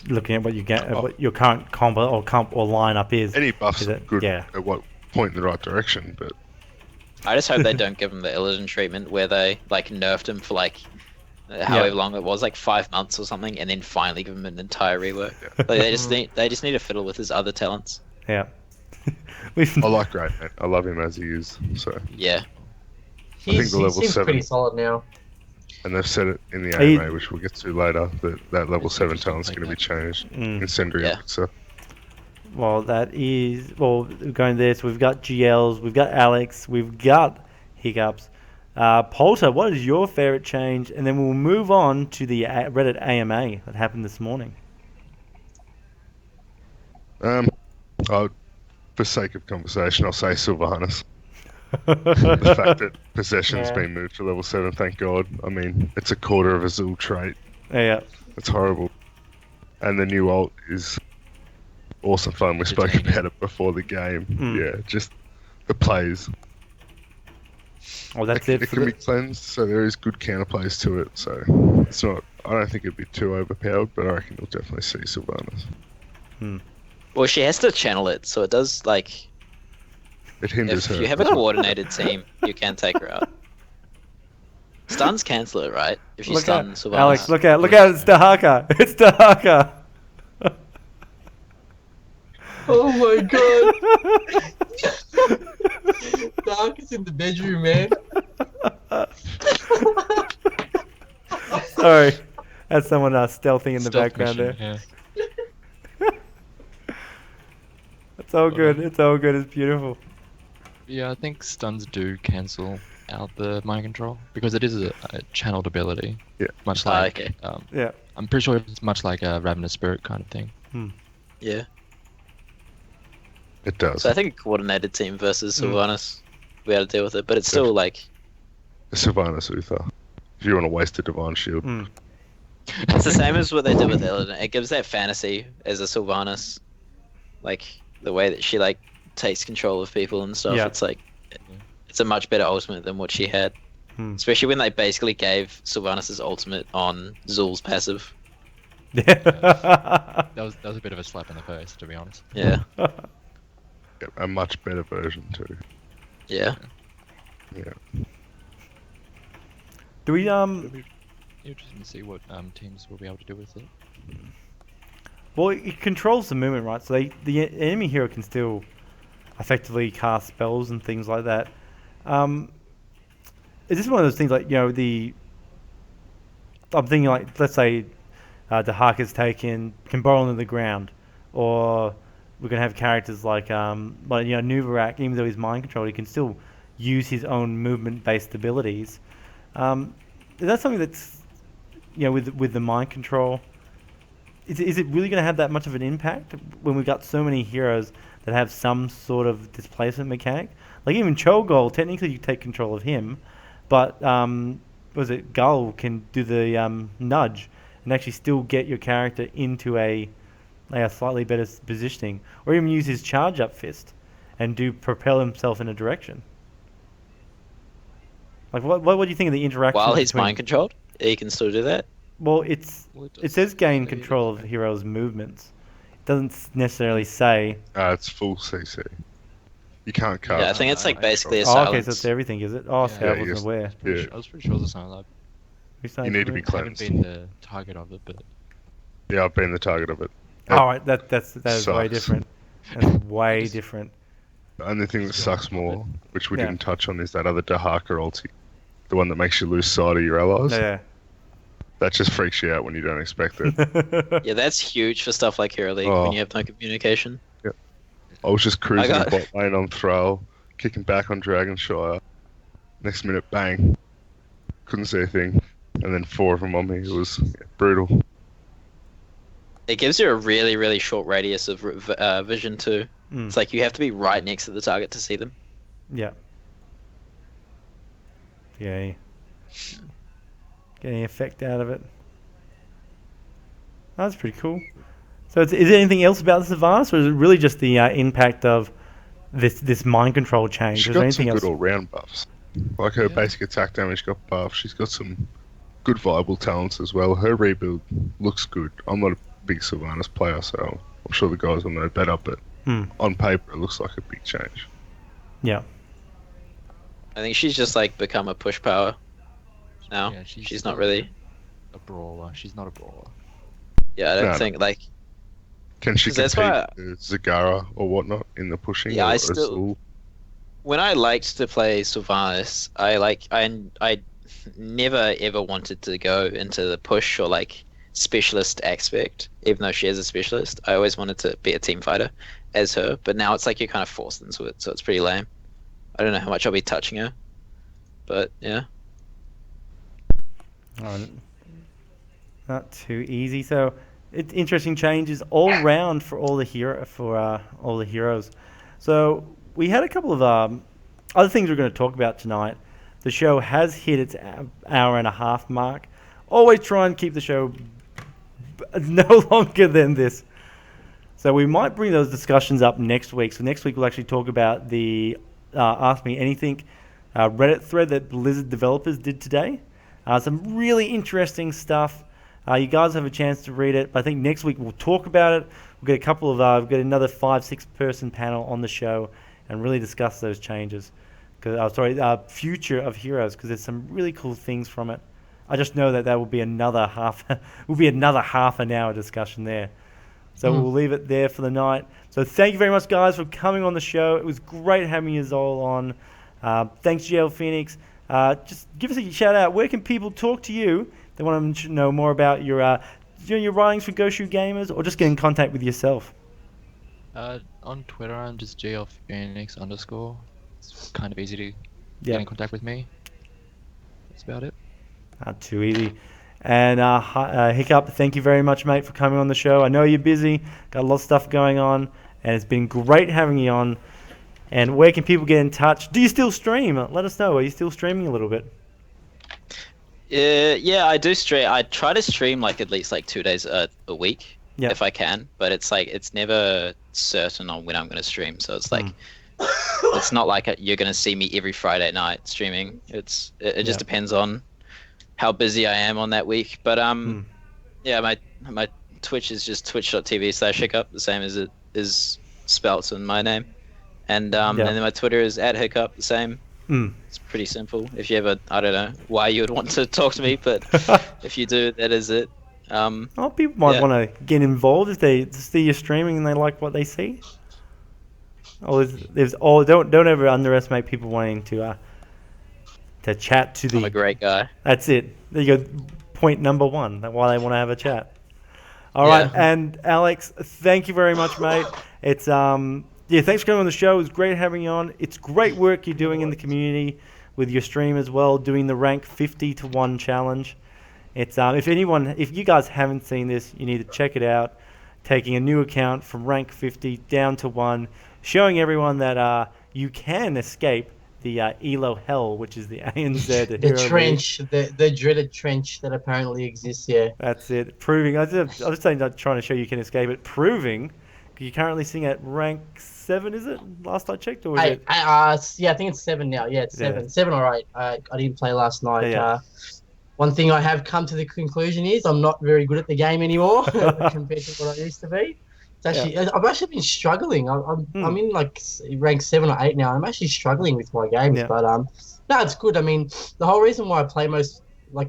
Looking at what you get, what your current combo or lineup is. Any buffs are good at what point in the right direction, but I just hope they don't give him the Illidan treatment where they like nerfed him for like however long it was, like 5 months or something, and then finally give him an entire rework. Like, they just need to fiddle with his other talents. Yeah. I like Greymane. I love him as he is. So yeah. I think the level seems 7 pretty solid now. And they've said it in the AMA, which we'll get to later, that level 7 talent's going to be changed. Incendiary officer. Well, going there, so we've got GLs, we've got Alex, we've got Hiccups. Polter, what is your favourite change? And then we'll move on to the Reddit AMA that happened this morning. I, for sake of conversation, I'll say Sylvanas. The fact that possession's been moved to level 7, thank God. I mean, it's a quarter of a Zul trait. Yeah. It's horrible. And the new ult is awesome fun. We spoke about it before the game. Yeah, just the plays. Well, that's it can be cleansed, so there is good counterplays to it. So it's not. I don't think it'd be too overpowered, but I reckon you'll definitely see Sylvanas. Well, she has to channel it, so it does like. It hinders her. If you have a coordinated team, you can take her out. Stuns cancel it, right? If you stun Sylvanas. Alex, look out! It's Dahaka! It's Dahaka! Oh my god! Dahaka's in the bedroom, man. Sorry, that's someone stealthing in the background mission, there. Yeah. It's all good. It's all good. It's beautiful. Yeah, I think stuns do cancel out the mind control because it is a channeled ability. Yeah. Much like. Yeah. I'm pretty sure it's much like a Ravenous Spirit kind of thing. Yeah. It does. So I think a coordinated team versus Sylvanas, we had to deal with it, but it's still like. Sylvanas Uther. If you want to waste a Divine Shield. It's the same as what they did with Illidan. It gives that fantasy as a Sylvanas, like the way that she like takes control of people and stuff. Yeah. It's like it's a much better ultimate than what she had, especially when they basically gave Sylvanas' ultimate on Zul's passive. Yeah. That was a bit of a slap in the face, to be honest. Yeah. A much better version too. Yeah. Yeah. Do we Interesting to see what teams will be able to do with it. Well, it controls the movement, right? So the enemy hero can still effectively cast spells and things like that. Is this one of those things like, I'm thinking like, let's say Dahaka's taken, can burrow into the ground, or we're going to have characters like Nuvarak, even though he's mind controlled, he can still use his own movement-based abilities. Is that something that's, with the mind control, is it really going to have that much of an impact when we've got so many heroes that have some sort of displacement mechanic? Like even Cho'Gall, technically you take control of him, but Gull can do the nudge and actually still get your character into a slightly better positioning, or even use his charge up fist and propel himself in a direction. Like what do you think of the interaction? While he's mind controlled, he can still do that. Well, it says gain control of the hero's movements. It doesn't necessarily say. It's full CC. You can't cast. Yeah, I think it's like basically a silence. silence. Okay, so it's everything, is it? Oh, I wasn't aware. I was pretty sure it was a silent. You need to be cleansed. I haven't been the target of it, but. Yeah, I've been the target of it. All right, that is way different. That's way different. The only thing that sucks more, which we didn't touch on, is that other Dahaka ulti. The one that makes you lose sight of your allies. Yeah. That just freaks you out when you don't expect it. Yeah, that's huge for stuff like Hero League when you have no communication. Yep. I was just cruising bot lane on Thrall, kicking back on Dragonshire. Next minute, bang. Couldn't see a thing. And then 4 of them on me. It was brutal. It gives you a really, really short radius of vision too. It's like you have to be right next to the target to see them. Yeah. Yay. Getting effect out of it. That's pretty cool. So is there anything else about the Sylvanas, or is it really just the impact of this mind control change? She's got some good all-round buffs. Like her basic attack damage got buffed. She's got some good viable talents as well. Her rebuild looks good. I'm not a big Sylvanas player, so I'm sure the guys will know better, but on paper it looks like a big change. Yeah. I think she's just like become a push power now. Yeah, she's not really a brawler. She's not a brawler. Yeah, I don't think like. Can she compete with Zagara or whatnot in the pushing? Yeah, I still. When I liked to play Sylvanas, I never ever wanted to go into the push or like specialist aspect, even though she is a specialist. I always wanted to be a team fighter as her, but now it's like you're kind of forced into it, so it's pretty lame. I don't know how much I'll be touching her, but yeah. Not too easy. So it's interesting changes all round for all the heroes. So we had a couple of other things we're going to talk about tonight. The show has hit its hour and a half mark. Always try and keep the show no longer than this. So we might bring those discussions up next week. So next week we'll actually talk about the Ask Me Anything Reddit thread that Blizzard developers did today. Some really interesting stuff. You guys have a chance to read it. But I think next week we'll talk about it. We'll get we'll get another 5-6 person panel on the show and really discuss those changes. Future of Heroes, because there's some really cool things from it. I just know that will be another half an hour discussion there. So we'll leave it there for the night. So thank you very much, guys, for coming on the show. It was great having you all on. Thanks, GLPhoenix. Just give us a shout out. Where can people talk to you? They want to know more about your writings for Go Shoot Gamers, or just get in contact with yourself. On Twitter, I'm just GLPhoenix_. It's kind of easy to get in contact with me. That's about it. Not too easy. And Hykkup, thank you very much, mate, for coming on the show. I know you're busy, got a lot of stuff going on, and it's been great having you on. And where can people get in touch? Do you still stream? Let us know. Are you still streaming a little bit? Yeah, I do stream. I try to stream at least 2 days a week if I can, but it's never certain on when I'm going to stream. So it's it's not like you're going to see me every Friday night streaming. It just depends on how busy I am on that week. But my Twitch is just twitch.tv/Hykkup, the same as it is spelt in my name. And then my Twitter is @Hykkup, the same. It's pretty simple. If you ever, I don't know why you would want to talk to me, but if you do, that is it. People might want to get involved if they see you streaming and they like what they see. Don't ever underestimate people wanting to chat to the. I'm a great guy. That's it. There you go. Point number one. Why they want to have a chat. All right, and Alex, thank you very much, mate. It's thanks for coming on the show. It was great having you on. It's great work you're doing in the community with your stream as well, doing the rank 50-1 challenge. It's if you guys haven't seen this, you need to check it out. Taking a new account from rank 50 down to 1, showing everyone that you can escape the ELO hell, which is the ANZ the trench, the dreaded trench that apparently exists here. That's it. Proving. I was saying, not trying to show you can escape it. Proving. You're currently sitting at rank 7, is it? Last I checked, or is it? I think it's 7 now. Yeah, it's 7. 7 or 8. I didn't play last night. Yeah. One thing I have come to the conclusion is I'm not very good at the game anymore compared to what I used to be. It's actually I've actually been struggling. I'm in rank 7 or 8 now. I'm actually struggling with my games, but no, it's good. I mean, the whole reason why I play most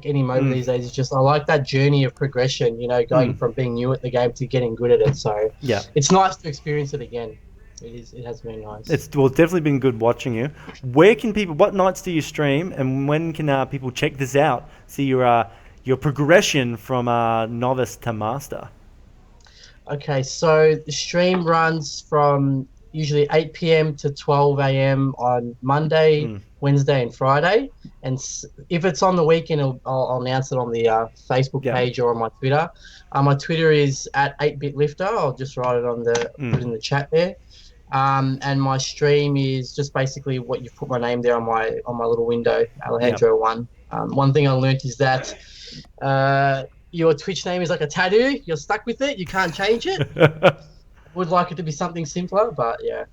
any mode these days is just I like that journey of progression. Going from being new at the game to getting good at it. So it's nice to experience it again. It has been nice. It's definitely been good watching you. What nights do you stream, and when can people check this out? See your progression from novice to master. Okay, so the stream runs from usually 8 p.m. to 12 a.m. on Monday, Wednesday, and Friday. And if it's on the weekend, I'll announce it on the Facebook page or on my Twitter. My Twitter is @8bitlifter. I'll just write it on put it in the chat there. And my stream is just basically what you've put my name there on my little window, A1ejandro1. One thing I learned is that your Twitch name is like a tattoo. You're stuck with it. You can't change it. Would like it to be something simpler, but yeah.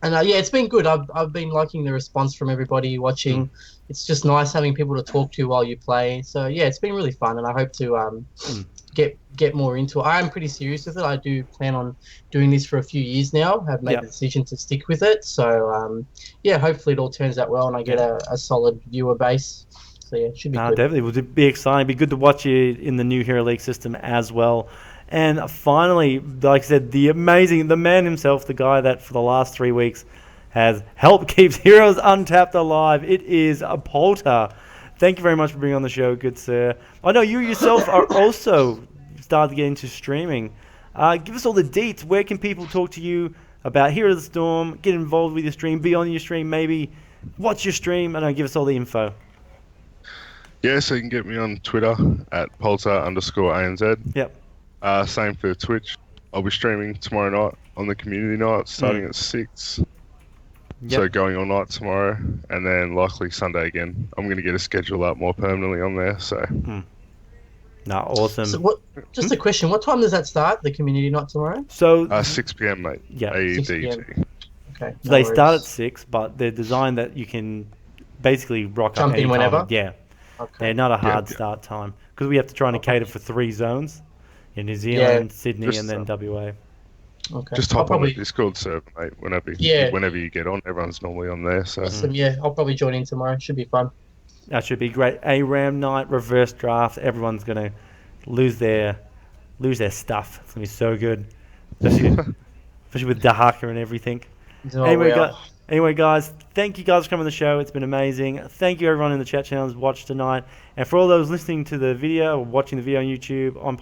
And it's been good. I've been liking the response from everybody watching. It's just nice having people to talk to while you play. So it's been really fun, and I hope to get more into it. I am pretty serious with it. I do plan on doing this for a few years now. I've made the decision to stick with it. So hopefully it all turns out well, and I get a solid viewer base. So it should be good. Definitely, it would be exciting. It'd be good to watch you in the new Hero League system as well. And finally, like I said, the man himself, the guy that for the last 3 weeks has helped keep Heroes Untapped alive. It is a Polter. Thank you very much for being on the show, good sir. I know you yourself are also starting to get into streaming. Give us all the deets. Where can people talk to you about Hero of the Storm, get involved with your stream, be on your stream, maybe watch your stream, and give us all the info. Yeah, so you can get me on Twitter @Polter_ANZ. Yep. Same for Twitch. I'll be streaming tomorrow night on the community night, starting at 6. So going all night tomorrow, and then likely Sunday again. I'm going to get a schedule up more permanently on there. So. No, awesome. So just a question. What time does that start, the community night tomorrow? So 6 p.m, mate. Yeah. 6 AEDT. p.m. Okay. So they start at 6, but they're designed that you can basically rock Jump up in anytime. whenever? Yeah. Okay. They're not a hard start time because we have to try and cater for 3 zones in New Zealand, Sydney, and then WA. Okay. Just hop on the Discord server, mate. Whenever you get on, everyone's normally on there. So. Awesome. Yeah, I'll probably join in tomorrow. Should be fun. That should be great. ARAM night, reverse draft. Everyone's gonna lose their stuff. It's gonna be so good, especially with Dahaka and everything. Anyway, guys, thank you guys for coming on the show. It's been amazing. Thank you everyone in the chat channels watched tonight, and for all those listening to the video or watching the video on YouTube, on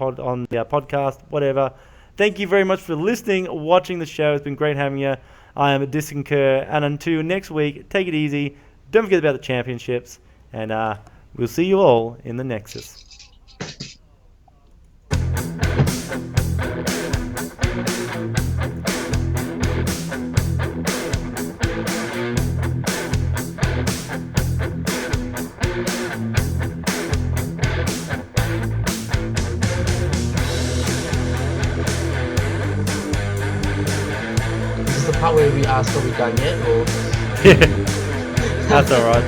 the podcast, whatever. Thank you very much for listening, watching the show. It's been great having you. I am a Disconcur, and until next week, take it easy. Don't forget about the championships, and we'll see you all in the Nexus. Part where we ask are we done yet, or That's alright.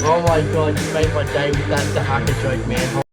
oh my god, you made my day with that Dahaka joke, man.